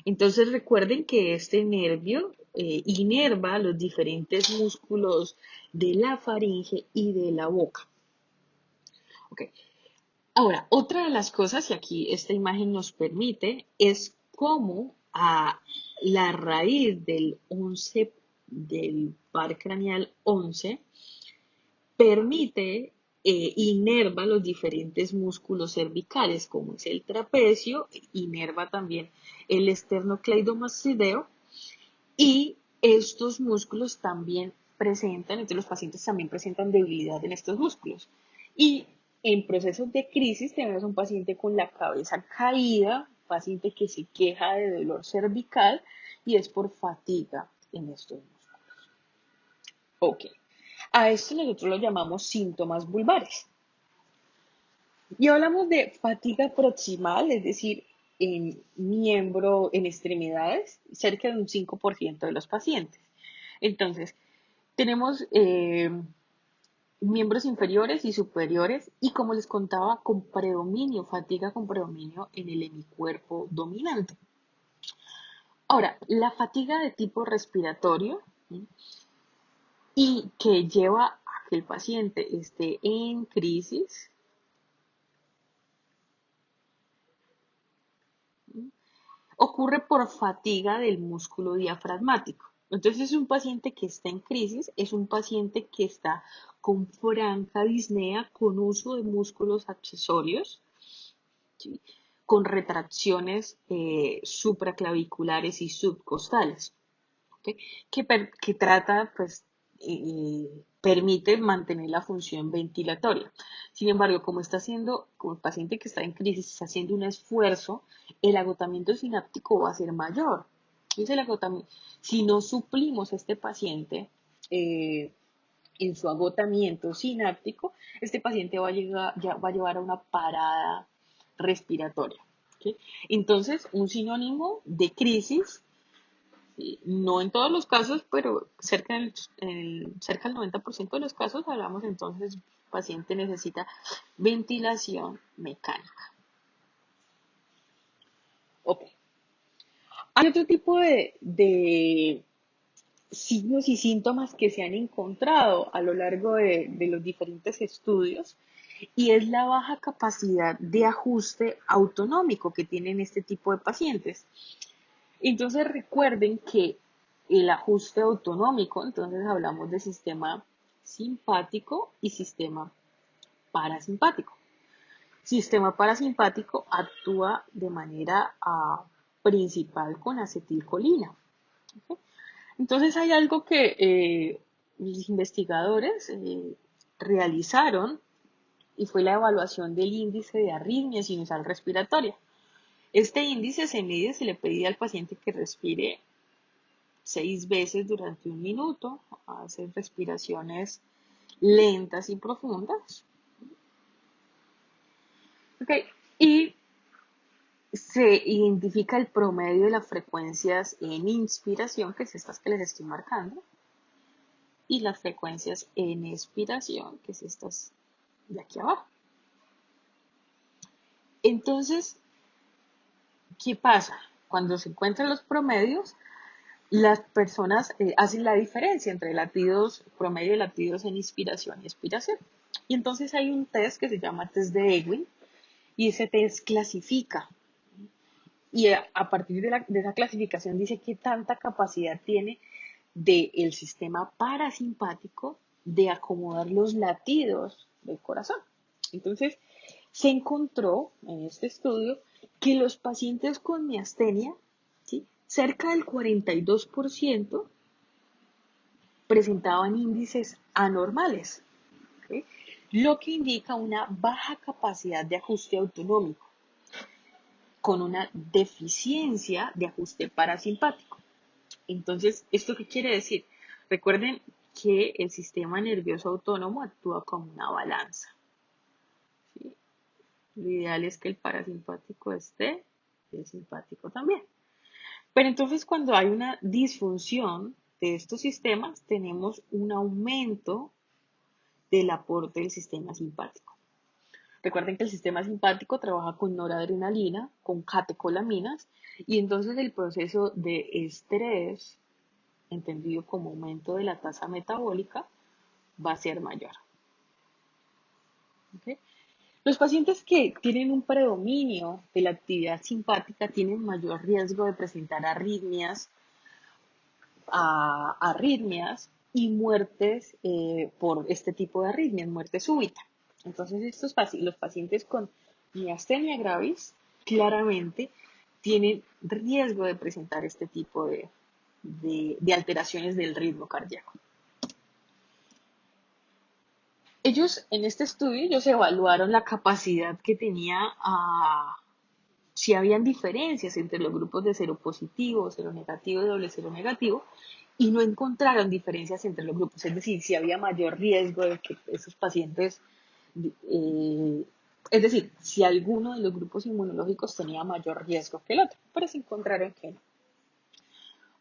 Entonces recuerden que este nervio inerva los diferentes músculos de la faringe y de la boca. Okay. Ahora, otra de las cosas, y aquí esta imagen nos permite, es cómo a la raíz del par craneal 11 permite, inerva los diferentes músculos cervicales, como es el trapecio, inerva también el esternocleidomastoideo, y estos músculos también presentan, entre los pacientes también presentan debilidad en estos músculos. Y en procesos de crisis tenemos un paciente con la cabeza caída, paciente que se queja de dolor cervical y es por fatiga en estos músculos. Ok. A esto nosotros lo llamamos síntomas vulvares. Y hablamos de fatiga proximal, es decir, en miembro, en extremidades, cerca de un 5% de los pacientes. Entonces, tenemos miembros inferiores y superiores y como les contaba, con predominio, fatiga con predominio en el hemicuerpo dominante. Ahora, la fatiga de tipo respiratorio, ¿sí? Y que lleva a que el paciente esté en crisis, ¿sí? Ocurre por fatiga del músculo diafragmático. Entonces es un paciente que está en crisis, es un paciente que está con franca disnea, con uso de músculos accesorios, ¿sí? Con retracciones supraclaviculares y subcostales, ¿okay? Que trata, pues, permite mantener la función ventilatoria. Sin embargo, como el paciente que está en crisis está haciendo un esfuerzo, el agotamiento sináptico va a ser mayor. Entonces, si no suplimos a este paciente en su agotamiento sináptico, este paciente va a llevar a una parada respiratoria. ¿Okay? Entonces, un sinónimo de crisis, ¿sí? No en todos los casos, pero cerca del 90% de los casos hablamos entonces, el paciente necesita ventilación mecánica. Ok. Hay otro tipo de signos y síntomas que se han encontrado a lo largo de los diferentes estudios y es la baja capacidad de ajuste autonómico que tienen este tipo de pacientes. Entonces recuerden que el ajuste autonómico, entonces hablamos de sistema simpático y sistema parasimpático. sistema parasimpático actúa de manera principal con acetilcolina. ¿Ok? Entonces hay algo que los investigadores realizaron y fue la evaluación del índice de arritmia sinusal respiratoria. Este índice se mide, se le pedía al paciente que respire 6 veces durante un minuto, hacer respiraciones lentas y profundas. Okay. Y se identifica el promedio de las frecuencias en inspiración, que es estas que les estoy marcando, y las frecuencias en expiración, que es estas de aquí abajo. Entonces, ¿qué pasa? Cuando se encuentran los promedios, las personas hacen la diferencia entre latidos, promedio de latidos en inspiración y expiración. Y entonces hay un test que se llama test de Ewing, y ese test clasifica. Y a partir de esa clasificación dice qué tanta capacidad tiene del sistema parasimpático de acomodar los latidos del corazón. Entonces, se encontró en este estudio que los pacientes con miastenia, ¿sí?, cerca del 42% presentaban índices anormales, ¿ok?, lo que indica una baja capacidad de ajuste autonómico con una deficiencia de ajuste parasimpático. Entonces, ¿esto qué quiere decir? Recuerden que el sistema nervioso autónomo actúa como una balanza, ¿sí? Lo ideal es que el parasimpático esté y el simpático también. Pero entonces cuando hay una disfunción de estos sistemas, tenemos un aumento del aporte del sistema simpático. Recuerden que el sistema simpático trabaja con noradrenalina, con catecolaminas, y entonces el proceso de estrés, entendido como aumento de la tasa metabólica, va a ser mayor. ¿Okay? Los pacientes que tienen un predominio de la actividad simpática tienen mayor riesgo de presentar arritmias y muertes por este tipo de arritmias, muerte súbita. Entonces, los pacientes con miastenia gravis claramente tienen riesgo de presentar este tipo de alteraciones del ritmo cardíaco. Ellos, en este estudio, ellos evaluaron la capacidad que tenía si habían diferencias entre los grupos de seropositivo, seronegativo y doble seronegativo, y no encontraron diferencias entre los grupos, es decir, si había mayor riesgo de que esos pacientes, eh, es decir, si alguno de los grupos inmunológicos tenía mayor riesgo que el otro, pero se encontraron que no.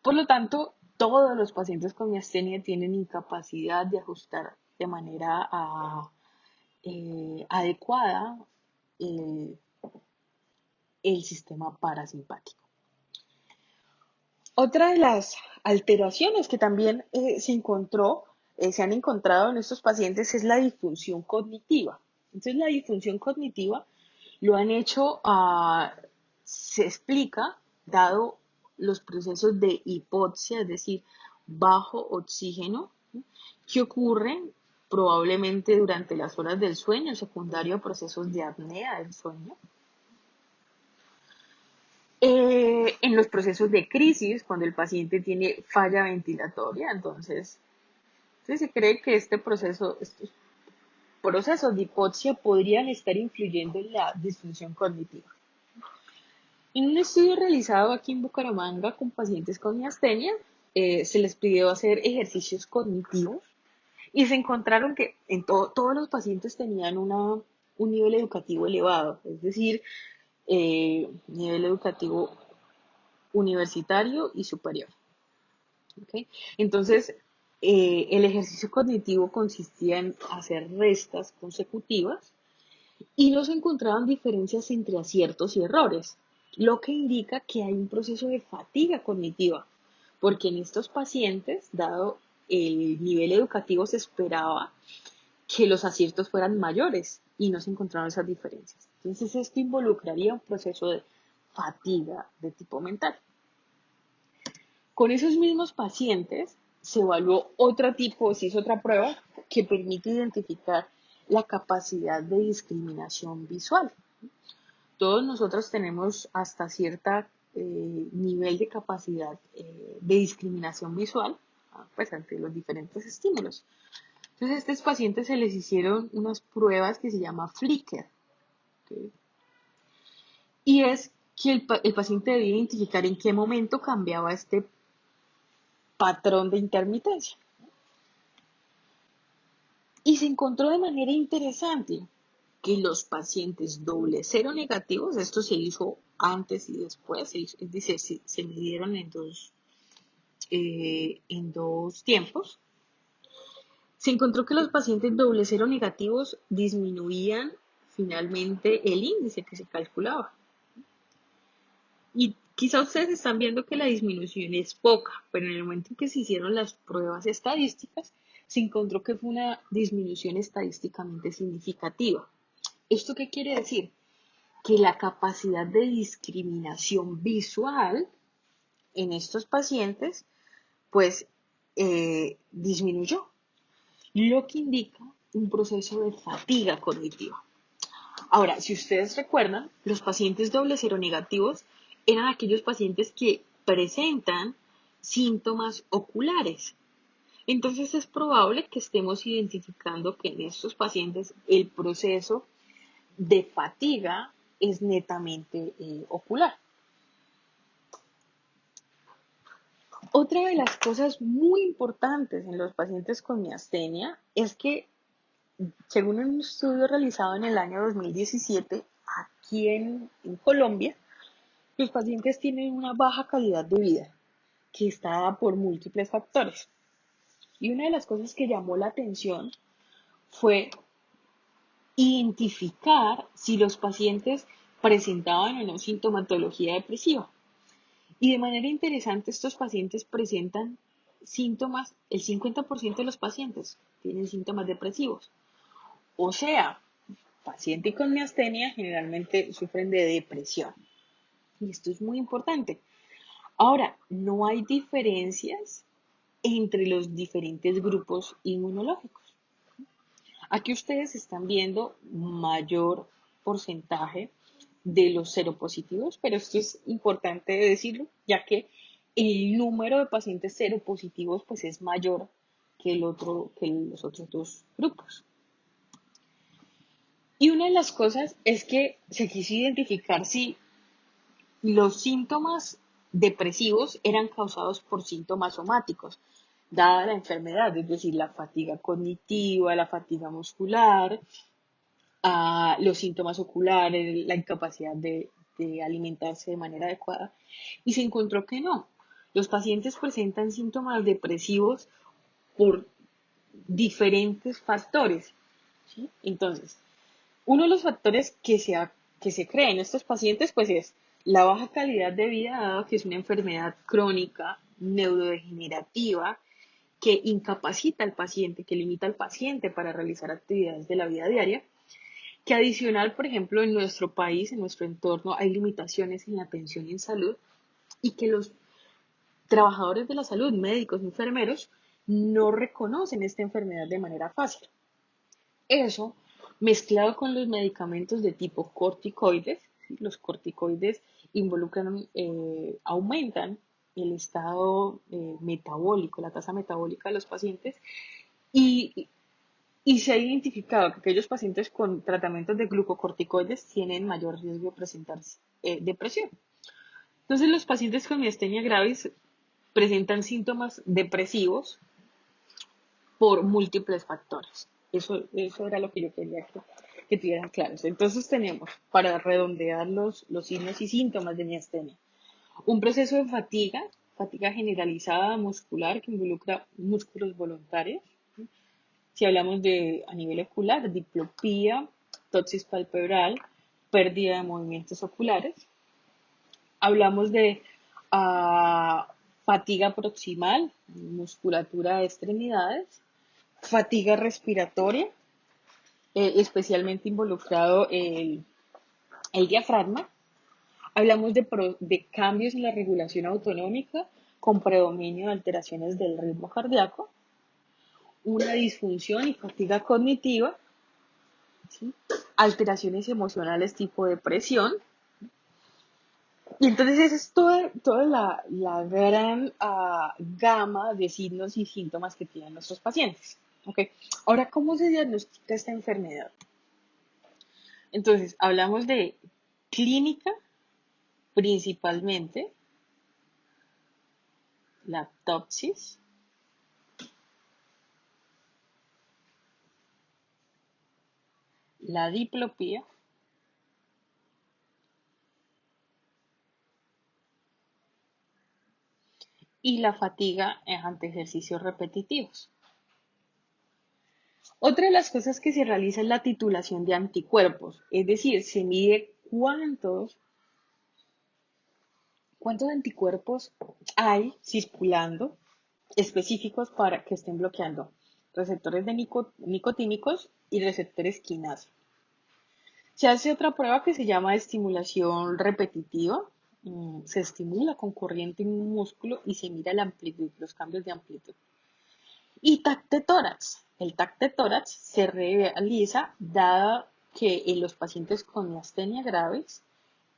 Por lo tanto, todos los pacientes con miastenia tienen incapacidad de ajustar de manera adecuada el sistema parasimpático. Otra de las alteraciones que también se han encontrado en estos pacientes es la disfunción cognitiva. Entonces, la disfunción cognitiva lo han hecho, se explica, dado los procesos de hipoxia, es decir, bajo oxígeno, que ocurren probablemente durante las horas del sueño, secundario a procesos de apnea del sueño. En los procesos de crisis, cuando el paciente tiene falla ventilatoria, entonces se cree que estos procesos de hipoxia podrían estar influyendo en la disfunción cognitiva. En un estudio realizado aquí en Bucaramanga con pacientes con miastenia, se les pidió hacer ejercicios cognitivos y se encontraron que todos los pacientes tenían un nivel educativo elevado, es decir, nivel educativo universitario y superior. ¿Okay? Entonces, el ejercicio cognitivo consistía en hacer restas consecutivas y no se encontraban diferencias entre aciertos y errores, lo que indica que hay un proceso de fatiga cognitiva, porque en estos pacientes, dado el nivel educativo, se esperaba que los aciertos fueran mayores y no se encontraron esas diferencias. Entonces, esto involucraría un proceso de fatiga de tipo mental. Con esos mismos pacientes se evaluó se hizo otra prueba que permite identificar la capacidad de discriminación visual. Todos nosotros tenemos hasta cierto nivel de capacidad de discriminación visual, pues ante los diferentes estímulos. Entonces a estos pacientes se les hicieron unas pruebas que se llama Flickr, ¿ok? Y es que el paciente debía identificar en qué momento cambiaba este patrón de intermitencia. Y se encontró de manera interesante que los pacientes doble cero negativos, esto se hizo antes y después, es decir, se midieron en dos tiempos, se encontró que los pacientes doble cero negativos disminuían finalmente el índice que se calculaba. Y quizá ustedes están viendo que la disminución es poca, pero en el momento en que se hicieron las pruebas estadísticas, se encontró que fue una disminución estadísticamente significativa. ¿Esto qué quiere decir? Que la capacidad de discriminación visual en estos pacientes, pues, disminuyó, lo que indica un proceso de fatiga cognitiva. Ahora, si ustedes recuerdan, los pacientes doble cero negativos eran aquellos pacientes que presentan síntomas oculares. Entonces es probable que estemos identificando que en estos pacientes el proceso de fatiga es netamente ocular. Otra de las cosas muy importantes en los pacientes con miastenia es que, según un estudio realizado en el año 2017 aquí en Colombia, los pacientes tienen una baja calidad de vida que está dada por múltiples factores. Y una de las cosas que llamó la atención fue identificar si los pacientes presentaban o no sintomatología depresiva. Y de manera interesante, estos pacientes presentan síntomas, el 50% de los pacientes tienen síntomas depresivos. O sea, pacientes con miastenia generalmente sufren de depresión. Y esto es muy importante. Ahora, no hay diferencias entre los diferentes grupos inmunológicos. Aquí ustedes están viendo mayor porcentaje de los seropositivos, pero esto es importante decirlo, ya que el número de pacientes seropositivos pues es mayor que los otros dos grupos. Y una de las cosas es que se quiso identificar si los síntomas depresivos eran causados por síntomas somáticos, dada la enfermedad, es decir, la fatiga cognitiva, la fatiga muscular, los síntomas oculares, la incapacidad de alimentarse de manera adecuada, y se encontró que no. Los pacientes presentan síntomas depresivos por diferentes factores, ¿sí? Entonces, uno de los factores que se cree en estos pacientes pues es la baja calidad de vida, dado que es una enfermedad crónica, neurodegenerativa, que incapacita al paciente, que limita al paciente para realizar actividades de la vida diaria, que adicional, por ejemplo, en nuestro país, en nuestro entorno, hay limitaciones en la atención en salud y que los trabajadores de la salud, médicos, enfermeros, no reconocen esta enfermedad de manera fácil. Eso, mezclado con los medicamentos de tipo corticoides, ¿sí? Los corticoides aumentan el estado metabólico, la tasa metabólica de los pacientes y, y se ha identificado que aquellos pacientes con tratamientos de glucocorticoides tienen mayor riesgo de presentar depresión. Entonces, los pacientes con miastenia gravis presentan síntomas depresivos por múltiples factores. Eso era lo que yo quería que tuvieran claros. Entonces tenemos, para redondear los signos y síntomas de miastenia, un proceso de fatiga generalizada muscular que involucra músculos voluntarios. Si hablamos de a nivel ocular, diplopía, ptosis palpebral, pérdida de movimientos oculares. Hablamos de fatiga proximal, musculatura de extremidades, fatiga respiratoria, especialmente involucrado el diafragma. Hablamos de cambios en la regulación autonómica con predominio de alteraciones del ritmo cardíaco, una disfunción y fatiga cognitiva, ¿sí? Alteraciones emocionales tipo depresión. Y entonces esa es toda la gran gama de signos y síntomas que tienen nuestros pacientes. ¿Ok? Ahora, ¿cómo se diagnostica esta enfermedad? Entonces, hablamos de clínica principalmente, la autopsis, la diplopía y la fatiga ante ejercicios repetitivos. Otra de las cosas que se realiza es la titulación de anticuerpos, es decir, se mide cuántos anticuerpos hay circulando específicos para que estén bloqueando receptores de nicotínicos y receptores quinasa. Se hace otra prueba que se llama estimulación repetitiva. Se estimula con corriente en un músculo y se mira la amplitud, los cambios de amplitud. Y TAC de tórax. El TAC de tórax se realiza dado que en los pacientes con miastenia graves,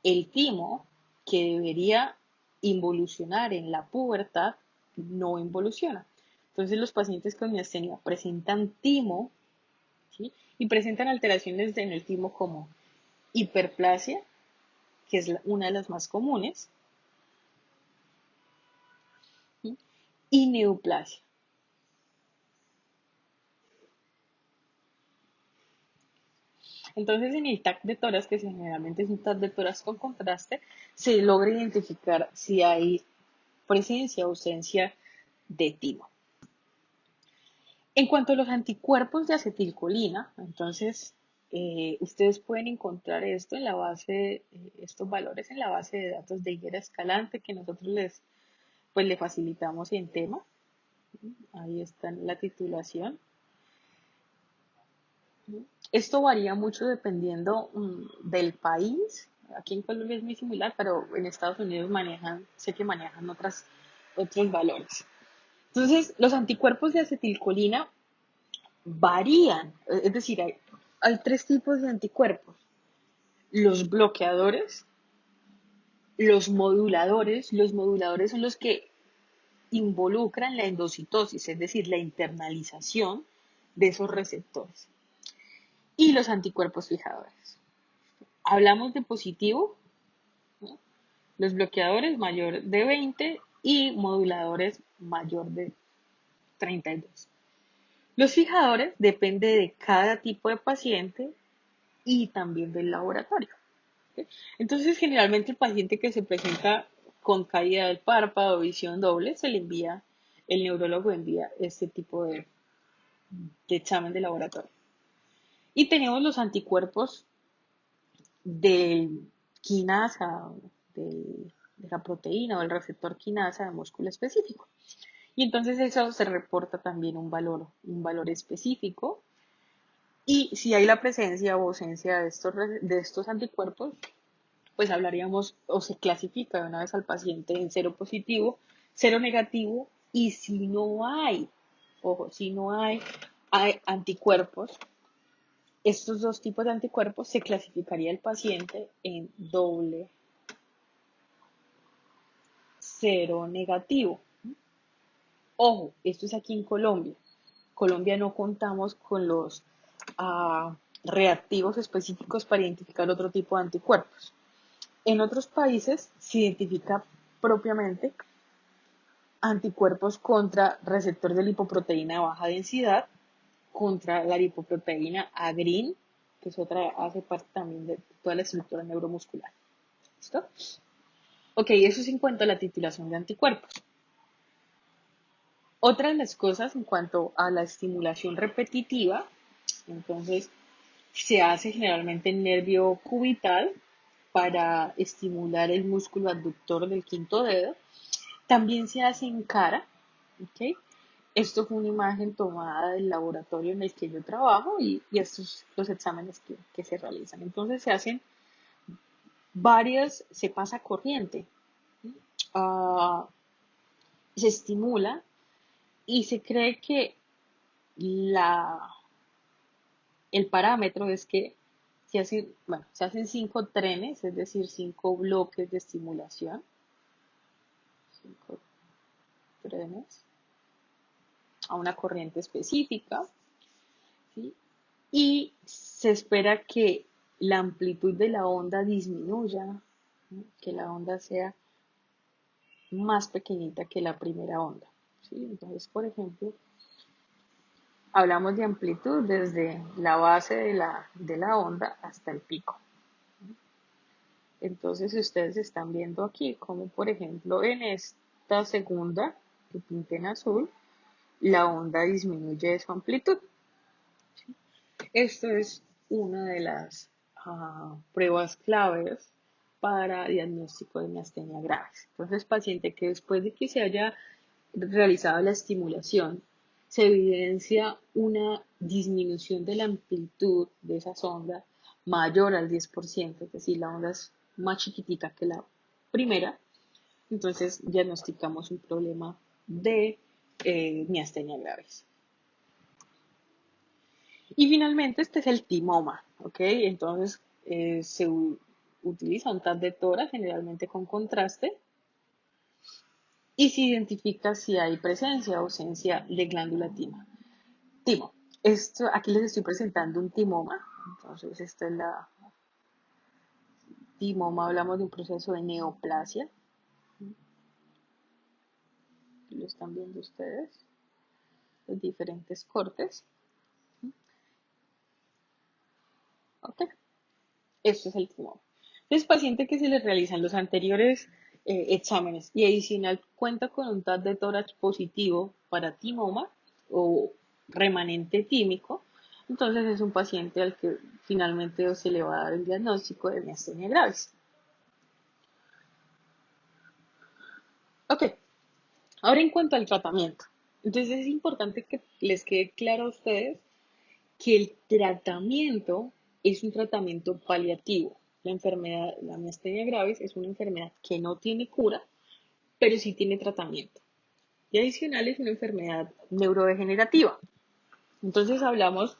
el timo que debería involucionar en la pubertad no involuciona. Entonces los pacientes con miastenia presentan timo, ¿sí? Y presentan alteraciones en el timo como hiperplasia, que es una de las más comunes, ¿sí? Y neoplasia. Entonces, en el TAC de toras, que generalmente es un TAC de toras con contraste, se logra identificar si hay presencia o ausencia de timo. En cuanto a los anticuerpos de acetilcolina, entonces ustedes pueden encontrar esto en la base, estos valores en la base de datos de Higuera Escalante que nosotros pues, le facilitamos en tema. Ahí está la titulación. Esto varía mucho dependiendo del país. Aquí en Colombia es muy similar, pero en Estados Unidos sé que manejan otros valores. Entonces, los anticuerpos de acetilcolina varían, es decir, hay tres tipos de anticuerpos. Los bloqueadores, los moduladores son los que involucran la endocitosis, es decir, la internalización de esos receptores. Y los anticuerpos fijadores. Hablamos de positivo, ¿no? Los bloqueadores mayor de 20 y moduladores mayor de 32. Los fijadores depende de cada tipo de paciente y también del laboratorio. ¿Sí? Entonces, generalmente el paciente que se presenta con caída del párpado o visión doble, el neurólogo envía este tipo de examen de laboratorio. Y tenemos los anticuerpos del quinasa, de la proteína o el receptor quinasa de músculo específico. Y entonces eso se reporta también un valor específico. Y si hay la presencia o ausencia de estos anticuerpos, pues hablaríamos o se clasifica de una vez al paciente en cero positivo, cero negativo, y si no hay, ojo, si no hay anticuerpos, estos dos tipos de anticuerpos se clasificaría el paciente en doble cero negativo. Ojo, esto es aquí en Colombia. Colombia no contamos con los reactivos específicos para identificar otro tipo de anticuerpos. En otros países se identifica propiamente anticuerpos contra receptor de lipoproteína de baja densidad, contra la lipoproteína agrin, que es otra, hace parte también de toda la estructura neuromuscular. ¿Listo? Ok, eso es en cuanto a la titulación de anticuerpos. Otra de las cosas en cuanto a la estimulación repetitiva, entonces se hace generalmente en nervio cubital para estimular el músculo abductor del quinto dedo. También se hace en cara, ¿ok? Esto fue una imagen tomada del laboratorio en el que yo trabajo y estos los exámenes que se realizan. Entonces se hacen se pasa corriente, uh, se estimula y se cree que la El parámetro es que se hacen 5 trenes, es decir, 5 bloques de estimulación, 5 trenes a una corriente específica, ¿sí? Y se espera que la amplitud de la onda disminuya, ¿no? Que la onda sea más pequeñita que la primera onda, ¿sí? Entonces, por ejemplo, hablamos de amplitud desde la base de la onda hasta el pico. Entonces, ustedes están viendo aquí como, por ejemplo, en esta segunda que pinté en azul, la onda disminuye de su amplitud. Esto es una de las pruebas claves para diagnóstico de miastenia gravis. Entonces, paciente que después de que se haya realizado la estimulación, se evidencia una disminución de la amplitud de esa sonda mayor al 10%, es decir, la onda es más chiquitita que la primera, entonces diagnosticamos un problema de miastenia gravis. Y finalmente este es el timoma, ¿ok? Entonces utiliza un TAC de tora generalmente con contraste y se identifica si hay presencia o ausencia de glándula timo. Esto, aquí les estoy presentando un timoma. Entonces, esta es la timoma. Hablamos de un proceso de neoplasia. Lo están viendo ustedes. Los diferentes cortes. Ok. Esto es el timoma. Es paciente que se le realizan los anteriores exámenes y adicional cuenta con un TAC de tórax positivo para timoma o remanente tímico. Entonces es un paciente al que finalmente se le va a dar el diagnóstico de miastenia gravis. Ok, ahora en cuanto al tratamiento. Entonces es importante que les quede claro a ustedes que el tratamiento es un tratamiento paliativo. La enfermedad, la miastenia gravis es una enfermedad que no tiene cura, pero sí tiene tratamiento. Y adicional es una enfermedad neurodegenerativa. Entonces hablamos,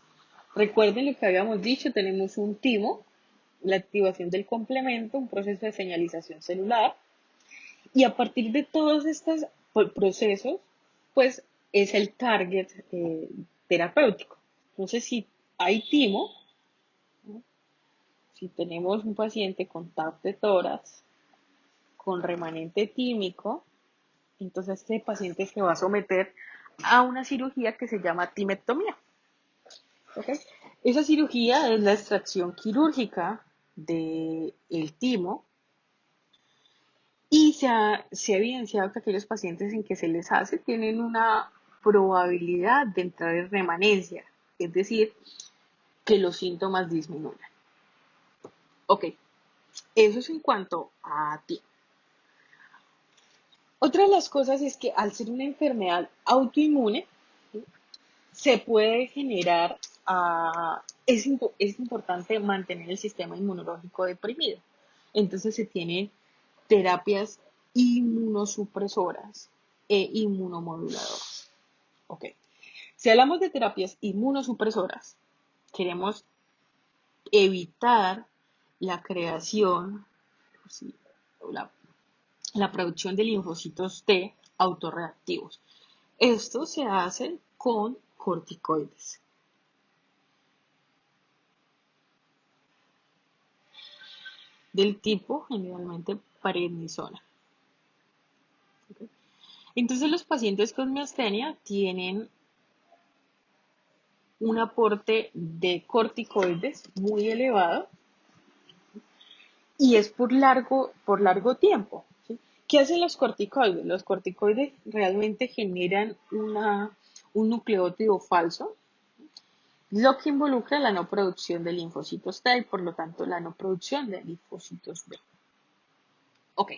recuerden lo que habíamos dicho, tenemos un timo, la activación del complemento, un proceso de señalización celular, y a partir de todos estos procesos, pues es el target terapéutico. Entonces, si hay timo, ¿no? Si tenemos un paciente con TAC de tórax, con remanente tímico, entonces este paciente se va a someter a una cirugía que se llama timectomía. ¿Okay? Esa cirugía es la extracción quirúrgica del timo y se ha evidenciado que aquellos pacientes en que se les hace tienen una probabilidad de entrar en remanencia, es decir, que los síntomas disminuyan. Ok, eso es en cuanto a ti. Otra de las cosas es que al ser una enfermedad autoinmune, se puede generar, es importante mantener el sistema inmunológico deprimido. Entonces se tienen terapias inmunosupresoras e inmunomoduladoras. Ok. Si hablamos de terapias inmunosupresoras, queremos evitar la creación, ¿sí? la, la producción de linfocitos T autorreactivos. Esto se hace con corticoides del tipo generalmente prednisona. ¿Okay? Entonces los pacientes con miastenia tienen un aporte de corticoides muy elevado y es por largo tiempo. ¿Sí? ¿Qué hacen los corticoides? Los corticoides realmente generan un nucleótido falso, lo que involucra la no producción de linfocitos T y por lo tanto la no producción de linfocitos B. Ok.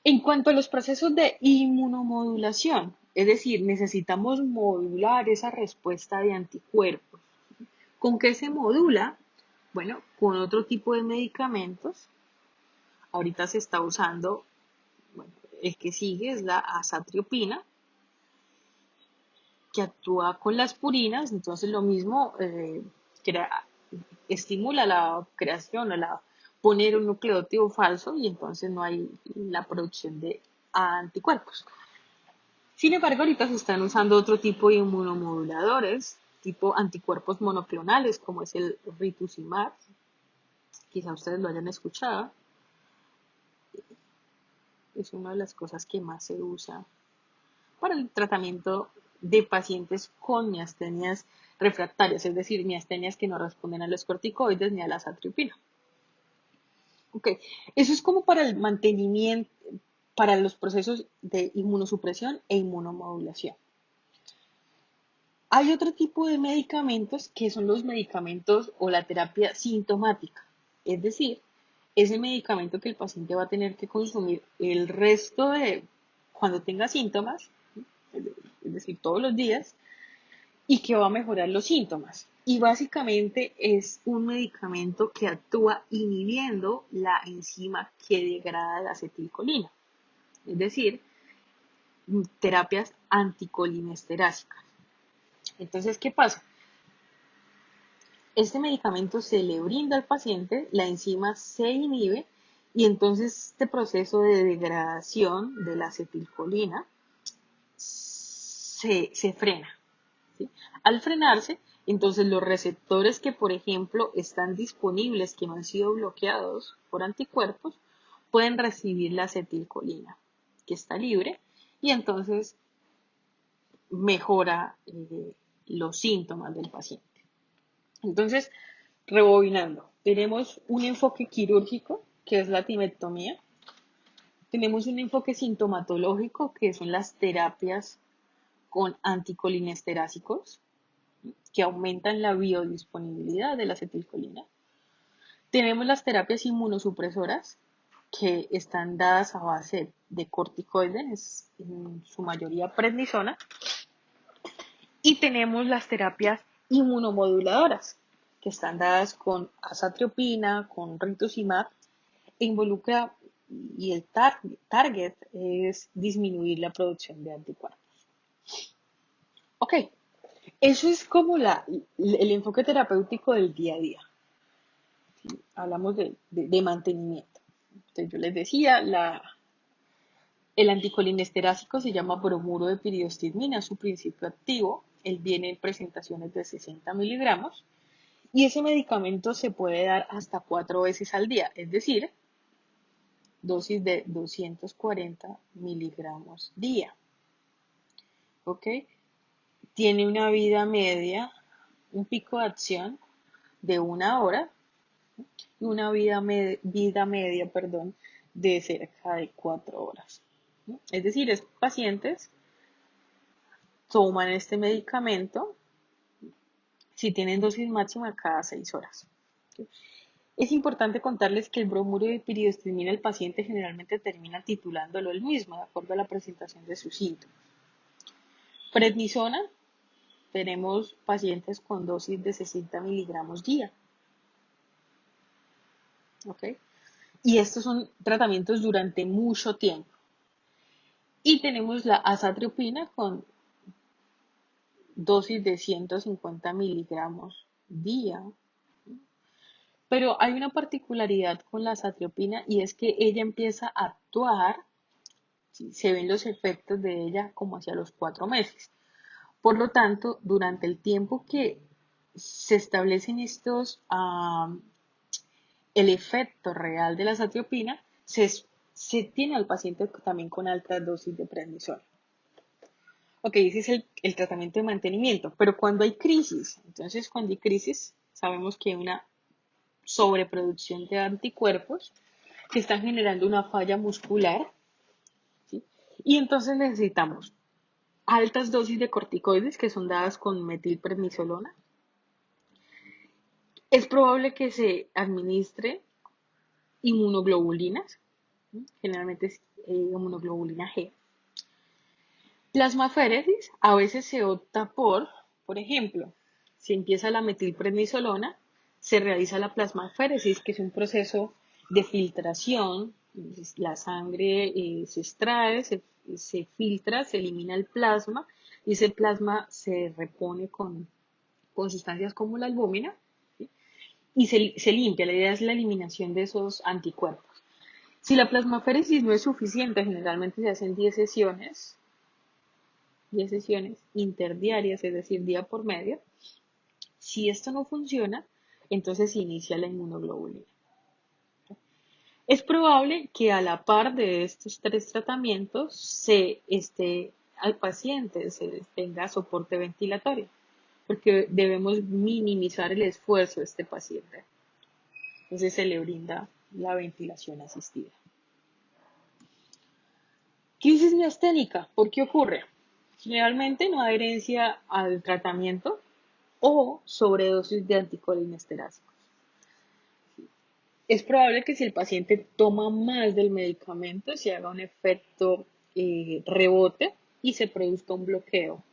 En cuanto a los procesos de inmunomodulación, es decir, necesitamos modular esa respuesta de anticuerpos. ¿Con qué se modula? Bueno, con otro tipo de medicamentos. Ahorita se está usando, bueno, el que sigue es la azatriopina. que actúa con las purinas, entonces lo mismo crea- estimula la creación o la poner un nucleótido falso y entonces no hay la producción de anticuerpos. Sin embargo, ahorita se están usando otro tipo de inmunomoduladores, tipo anticuerpos monoclonales, como es el rituximab, quizá ustedes lo hayan escuchado, es una de las cosas que más se usa para el tratamiento de pacientes con miastenias refractarias, es decir, miastenias que no responden a los corticoides ni a la azathioprina. Ok, eso es como para el mantenimiento, para los procesos de inmunosupresión e inmunomodulación. Hay otro tipo de medicamentos que son los medicamentos o la terapia sintomática, es decir, ese medicamento que el paciente va a tener que consumir el resto de cuando tenga síntomas, es decir, todos los días, y que va a mejorar los síntomas. Y básicamente es un medicamento que actúa inhibiendo la enzima que degrada la acetilcolina, es decir, terapias anticolinesteráticas. Entonces, ¿qué pasa? Este medicamento se le brinda al paciente, la enzima se inhibe y entonces este proceso de degradación de la acetilcolina se frena. ¿Sí? Al frenarse, entonces los receptores que, por ejemplo, están disponibles, que no han sido bloqueados por anticuerpos, pueden recibir la acetilcolina, que está libre, y entonces mejora los síntomas del paciente. Entonces, rebobinando, tenemos un enfoque quirúrgico, que es la timectomía, tenemos un enfoque sintomatológico, que son las terapias con anticolinesterásicos, que aumentan la biodisponibilidad de la acetilcolina. Tenemos las terapias inmunosupresoras, que están dadas a base de corticoides, en su mayoría prednisona. Y tenemos las terapias inmunomoduladoras, que están dadas con azathioprina, con rituximab, e involucra, y el target es disminuir la producción de anticuerpos. Ok, eso es como el enfoque terapéutico del día a día. Hablamos de mantenimiento. Entonces yo les decía, el anticolinesterásico se llama bromuro de piriostigmina, su principio activo. Él viene en presentaciones de 60 miligramos y ese medicamento se puede dar hasta 4 veces al día, es decir, dosis de 240 miligramos día. ¿Ok? Tiene una vida media, un pico de acción de 1 hora y una vida media, perdón, de cerca de 4 horas. Es decir, estos pacientes toman este medicamento si tienen dosis máxima cada 6 horas. Es importante contarles que el bromuro de piriostigmina el paciente generalmente termina titulándolo él mismo, de acuerdo a la presentación de sus síntomas. Prednisona, tenemos pacientes con dosis de 60 miligramos día. ¿Ok? Y estos son tratamientos durante mucho tiempo. Y tenemos la azathioprina con dosis de 150 miligramos día. Pero hay una particularidad con la azathioprina y es que ella empieza a actuar, ¿sí? Se ven los efectos de ella como hacia los 4 meses. Por lo tanto, durante el tiempo que se establecen el efecto real de la azathioprina, se tiene al paciente también con alta dosis de prednisona. Ok, ese es el tratamiento de mantenimiento, pero cuando hay crisis, entonces cuando hay crisis, sabemos que hay una sobreproducción de anticuerpos que están generando una falla muscular, ¿sí? Y entonces necesitamos altas dosis de corticoides que son dadas con metilprednisolona. Es probable que se administre inmunoglobulinas, ¿sí? Generalmente es inmunoglobulina G. Plasmaféresis, a veces se opta por ejemplo, si empieza la metilprednisolona, se realiza la plasmaféresis, que es un proceso de filtración. La sangre se extrae, se filtra, se elimina el plasma, y ese plasma se repone con sustancias como la albúmina, ¿sí? Y se limpia. La idea es la eliminación de esos anticuerpos. Si la plasmaféresis no es suficiente, generalmente se hacen 10 sesiones interdiarias, es decir, día por medio. Si esto no funciona, entonces se inicia la inmunoglobulina. Es probable que a la par de estos tres tratamientos al paciente se tenga soporte ventilatorio, porque debemos minimizar el esfuerzo de este paciente. Entonces se le brinda la ventilación asistida. Crisis miasténica, ¿por qué ocurre? Generalmente no adherencia al tratamiento o sobredosis de anticolinesterásicos. Es probable que si el paciente toma más del medicamento se haga un efecto rebote y se produzca un bloqueo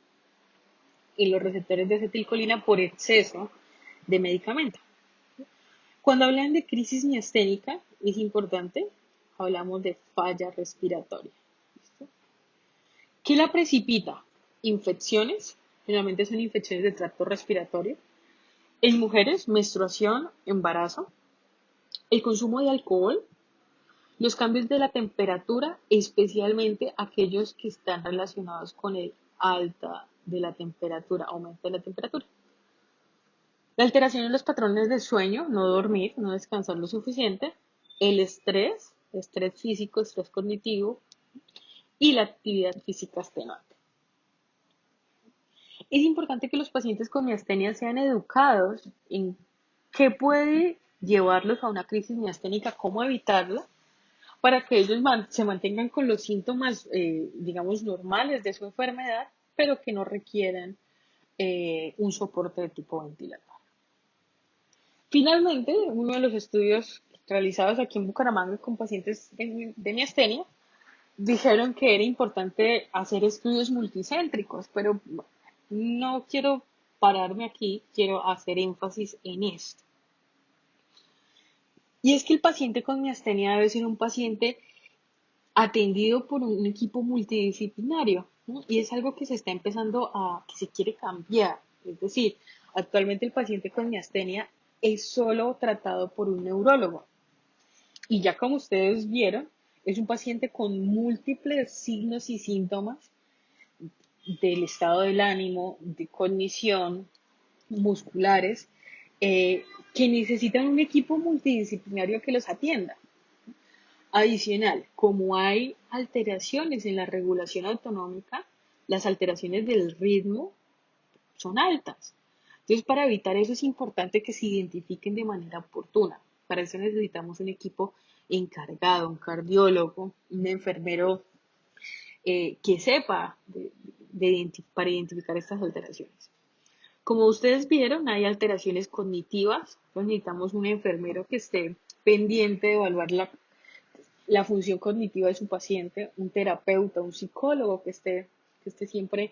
en los receptores de acetilcolina por exceso de medicamento. Cuando hablan de crisis miasténica, es importante, hablamos de falla respiratoria. ¿Listo? ¿Qué la precipita? Infecciones, generalmente son infecciones de tracto respiratorio. En mujeres, menstruación, embarazo. El consumo de alcohol, los cambios de la temperatura, especialmente aquellos que están relacionados con el alta de la temperatura, aumento de la temperatura. La alteración en los patrones de sueño, no dormir, no descansar lo suficiente, el estrés físico, estrés cognitivo y la actividad física extenuante. Es importante que los pacientes con miastenia sean educados en qué puede llevarlos a una crisis miasténica, cómo evitarla, para que ellos se mantengan con los síntomas, digamos, normales de su enfermedad, pero que no requieran un soporte de tipo ventilador. Finalmente, uno de los estudios realizados aquí en Bucaramanga con pacientes de miastenia dijeron que era importante hacer estudios multicéntricos, pero no quiero pararme aquí, quiero hacer énfasis en esto. Y es que el paciente con miastenia debe ser un paciente atendido por un equipo multidisciplinario, ¿no? Y es algo que se está que se quiere cambiar. Es decir, actualmente el paciente con miastenia es solo tratado por un neurólogo. Y ya como ustedes vieron, es un paciente con múltiples signos y síntomas del estado del ánimo, de cognición, musculares, que necesitan un equipo multidisciplinario que los atienda. Adicional, como hay alteraciones en la regulación autonómica, las alteraciones del ritmo son altas. Entonces, para evitar eso es importante que se identifiquen de manera oportuna. Para eso necesitamos un equipo encargado, un cardiólogo, un enfermero que sepa para identificar estas alteraciones. Como ustedes vieron, hay alteraciones cognitivas. Entonces necesitamos un enfermero que esté pendiente de evaluar la función cognitiva de su paciente, un terapeuta, un psicólogo que esté siempre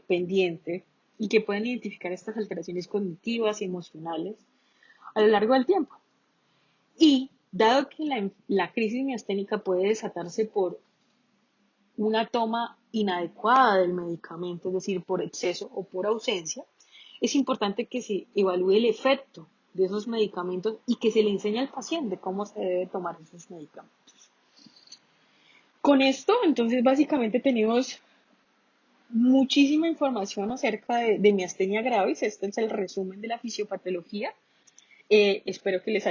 pendiente y que puedan identificar estas alteraciones cognitivas y emocionales a lo largo del tiempo. Y dado que la crisis miasténica puede desatarse por una toma inadecuada del medicamento, es decir, por exceso o por ausencia, es importante que se evalúe el efecto de esos medicamentos y que se le enseñe al paciente cómo se debe tomar esos medicamentos. Con esto, entonces, básicamente tenemos muchísima información acerca de miastenia gravis. Este es el resumen de la fisiopatología. Espero que les haya